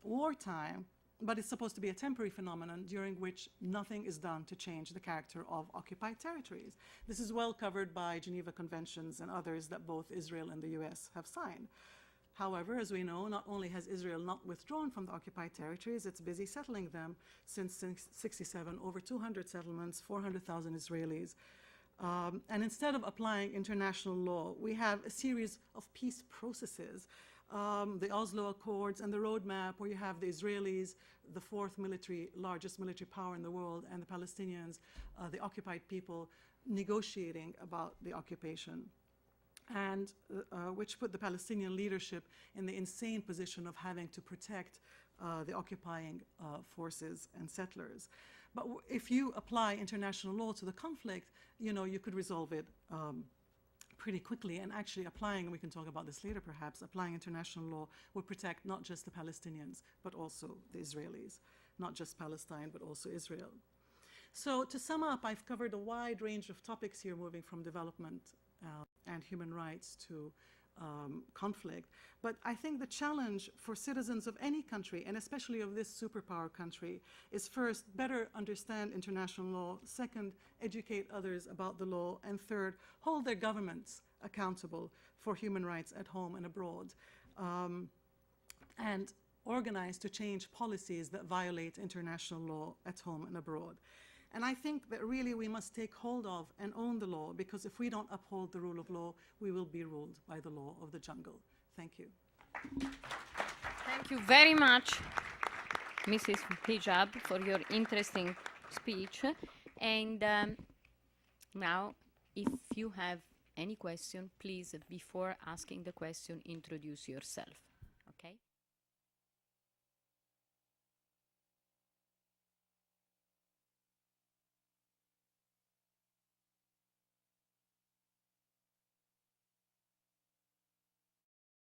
wartime, but it's supposed to be a temporary phenomenon during which nothing is done to change the character of occupied territories. This is well covered by Geneva Conventions and others that both Israel and the US have signed. However, as we know, not only has Israel not withdrawn from the occupied territories, it's busy settling them since 1967, over 200 settlements, 400,000 Israelis. And instead of applying international law, we have a series of peace processes, the Oslo Accords and the roadmap, where you have the Israelis, the fourth largest military power in the world, and the Palestinians, the occupied people, negotiating about the occupation, and which put the Palestinian leadership in the insane position of having to protect the occupying forces and settlers. But if you apply international law to the conflict, you know, you could resolve it pretty quickly. And actually applying, and we can talk about this later perhaps, applying international law would protect not just the Palestinians, but also the Israelis. Not just Palestine, but also Israel. So to sum up, I've covered a wide range of topics here, moving from development and human rights to conflict. But I think the challenge for citizens of any country, and especially of this superpower country, is first, better understand international law, second, educate others about the law, and third, hold their governments accountable for human rights at home and abroad, and organize to change policies that violate international law at home and abroad. And I think that really we must take hold of and own the law, because if we don't uphold the rule of law, we will be ruled by the law of the jungle. Thank you. Thank you very much, Mrs. Hijab, for your interesting speech. And now, if you have any question, please, before asking the question, introduce yourself. Okay?